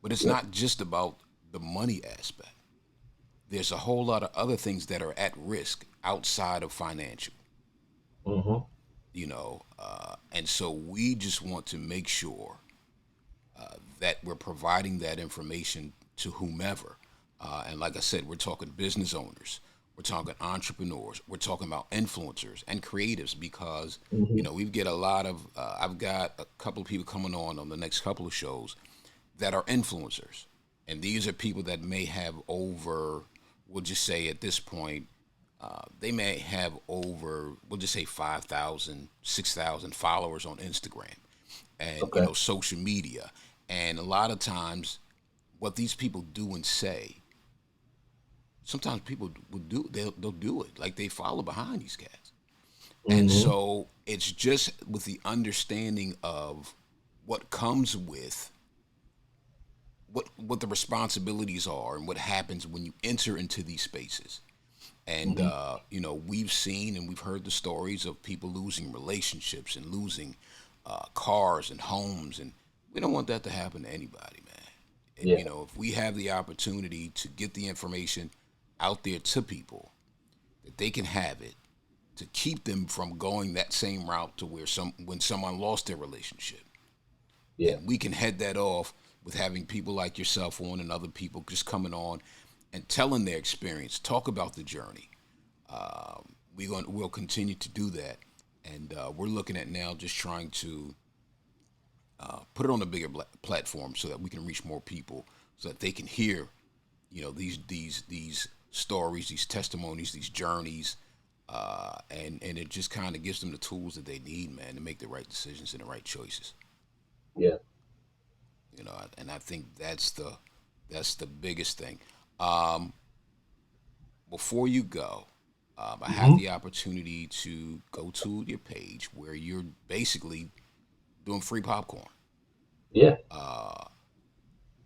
but it's Yeah. not just about the money aspect. There's a whole lot of other things that are at risk outside of financial. Hmm. And so we just want to make sure that we're providing that information to whomever. And like I said, we're talking business owners, we're talking entrepreneurs, we're talking about influencers and creatives because Hmm. we get a lot of. I've got a couple of people coming on the next couple of shows that are influencers, and these are people that may have over, we'll just say at this point, They may have over, we'll just say 5,000, 6,000 followers on Instagram and, Okay. social media. And a lot of times, what these people do and say, sometimes people will do, they'll do it. Like they follow behind these cats. And Hmm. so it's just with the understanding of what comes with what the responsibilities are and what happens when you enter into these spaces. And Hmm. we've seen and we've heard the stories of people losing relationships and losing cars and homes, and we don't want that to happen to anybody, man. Yeah. If we have the opportunity to get the information out there to people, that they can have it to keep them from going that same route to where when someone lost their relationship, Yeah. and we can head that off with having people like yourself on and other people just coming on and telling their experience, talk about the journey. We'll continue to do that, and we're looking at now just trying to put it on a bigger platform so that we can reach more people, so that they can hear, these stories, these testimonies, these journeys, and it just kind of gives them the tools that they need, man, to make the right decisions and the right choices. Yeah. And I think that's the biggest thing. Um, Before you go, I have Hmm. the opportunity to go to your page where you're basically doing free popcorn. Yeah.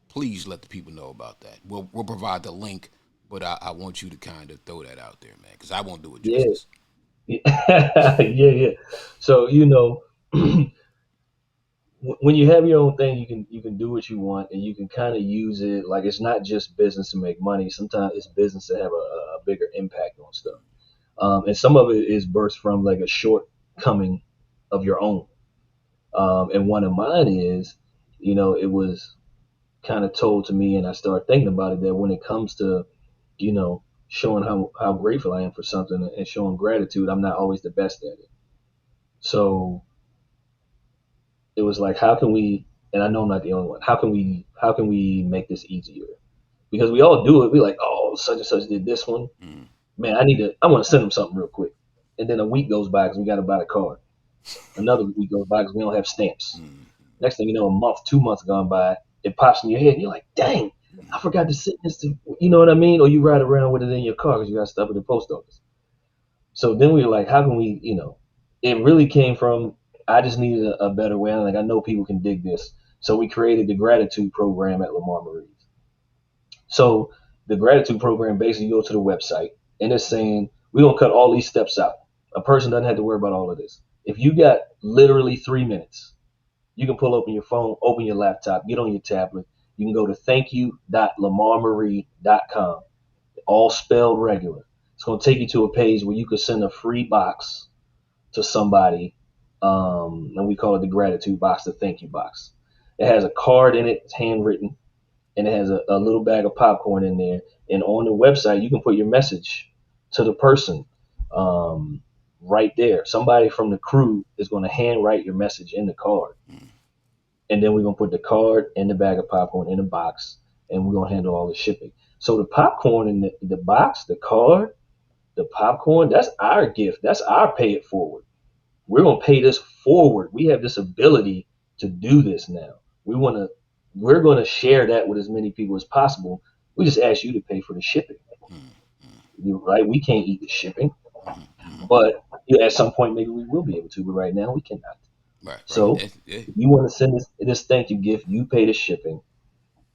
Please let the people know about that. We'll provide the link, but I want you to kind of throw that out there, man, because I won't do it Yeah. justice. Yeah. Yeah. So when you have your own thing, you can do what you want, and you can kind of use it like it's not just business to make money. Sometimes it's business to have a bigger impact on stuff. And some of it is birthed from like a shortcoming of your own. And one of mine is, it was kind of told to me, and I started thinking about it, that when it comes to, showing how grateful I am for something and showing gratitude, I'm not always the best at it. So it was like, how can we? And I know I'm not the only one. How can we make this easier? Because we all do it. We like, oh, such and such did this one. Mm. Man, I want to send them something real quick. And then a week goes by because we got to buy a card. Another week goes by because we don't have stamps. Mm. Next thing you know, a month, 2 months gone by, it pops in your head. And you're like, dang, I forgot to send this to, you know what I mean? Or you ride around with it in your car because you got stuff at the post office. So then we were like, how can we, it really came from, I just needed a better way. I'm like, I know people can dig this. So we created the gratitude program at Lammar. So the gratitude program basically you go to the website and it's saying we're gonna cut all these steps out. A person doesn't have to worry about all of this. If you got literally 3 minutes, you can pull open your phone, open your laptop, get on your tablet. You can go to thankyou.lamarmarie.com, all spelled regular. It's gonna take you to a page where you can send a free box to somebody, and we call it the gratitude box, the thank you box. It has a card in it, it's handwritten, and it has a little bag of popcorn in there. And on the website, you can put your message to the person, right there. Somebody from the crew is going to handwrite your message in the card, Mm. and then we're going to put the card and the bag of popcorn in a box, and we're going to handle all the shipping. So the popcorn in the box, the card, the popcorn, that's our gift. That's our pay it forward. We're going to pay this forward. We have this ability to do this now. We want to. We're going to share that with as many people as possible. We just ask you to pay for the shipping. Mm. Right? We can't eat the shipping, Mm. Mm. but at some point maybe we will be able to. But right now we cannot. Right, right. So Yeah. if you want to send this thank you gift, you pay the shipping.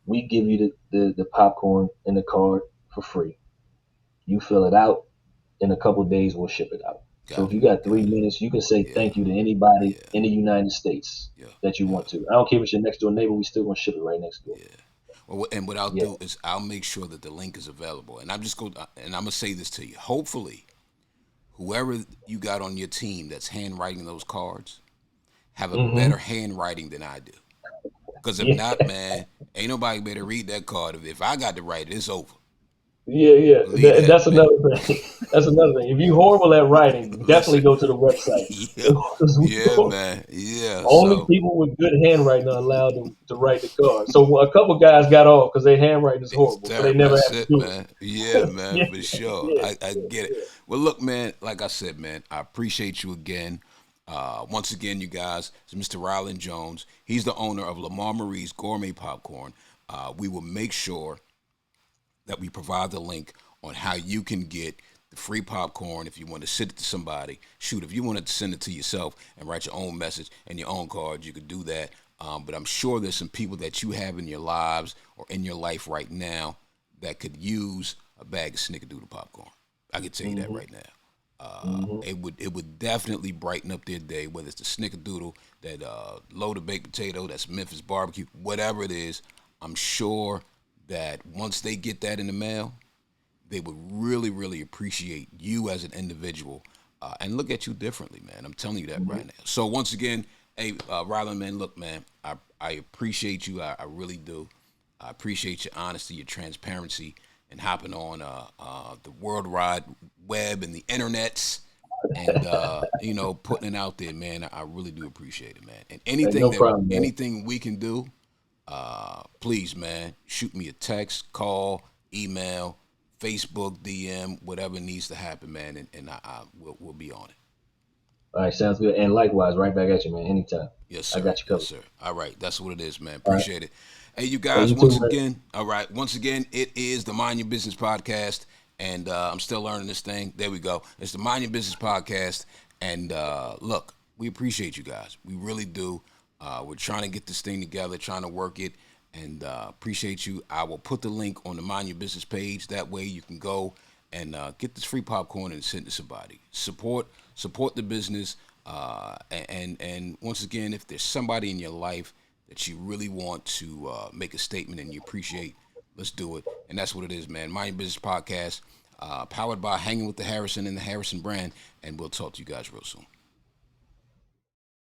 We give you the popcorn and the card for free. You fill it out. In a couple of days, we'll ship it out. So Got if it. you got three Got it. minutes, you can say Yeah. thank you to anybody Yeah. in the United States Yeah. that you Yeah. want to. I don't care if it's your next door neighbor. We still gonna ship it right next door. Yeah. Well, and what I'll Yeah. do is I'll make sure that the link is available, and I'm gonna say this to you. Hopefully, whoever you got on your team that's handwriting those cards have a Hmm. better handwriting than I do. Because if Yeah. not, man, ain't nobody better read that card. If I got to write it, it's over. Yeah. Believe that, That's man. another thing. That's another thing. If you horrible at writing, definitely Listen, go to the website. yeah, yeah, man, yeah. Only So people with good handwriting are allowed to write the card. So a couple guys got off because their handwriting is it's horrible, so they terrible. never That's have to it, do man. Yeah, it. man, Yeah, for sure. yeah, I yeah, get it. yeah. Well, look, man. Like I said, man, I appreciate you again. Once again, you guys, it's Mr. Rialand Jones. He's the owner of Lammar Marie's Gourmet Popcorn. We will make sure that we provide the link on how you can get the free popcorn if you want to send it to somebody. Shoot, if you wanted to send it to yourself and write your own message and your own card, you could do that. But I'm sure there's some people that you have in your lives or in your life right now that could use a bag of snickerdoodle popcorn. I can tell you that Hmm. right now. Hmm. It would definitely brighten up their day, whether it's the snickerdoodle, that loaded baked potato, that's Memphis barbecue, whatever it is. I'm sure that once they get that in the mail, they would really, really appreciate you as an individual and look at you differently, man. I'm telling you that Hmm. right now. So once again, hey, Rylan, man, look, man, I appreciate you. I really do. I appreciate your honesty, your transparency, and hopping on the worldwide web and the internets and putting it out there, man. I really do appreciate it, man. And Hey, no problem, man. anything we can do, please, man, shoot me a text, call, email, Facebook, DM, whatever needs to happen, man, and we'll be on it. All right, sounds good. And likewise, right back at you, man. Anytime. Yes, I sir. got you Yes, covered. sir. All right, that's what it is, man. All right. Appreciate it. Hey, you Hey, guys, you too, once man. again, all right, once again, it is the Mind Your Business podcast, and I'm still learning this thing. There we go. It's the Mind Your Business podcast, and look, we appreciate you guys. We really do. We're trying to get this thing together, trying to work it, and appreciate you. I will put the link on the Mind Your Business page. That way, you can go and get this free popcorn and send it to somebody. Support the business. And once again, if there's somebody in your life that you really want to make a statement and you appreciate, let's do it. And that's what it is, man. Mind Your Business Podcast, powered by Hanging with the Harrison and the Harrison brand. And we'll talk to you guys real soon.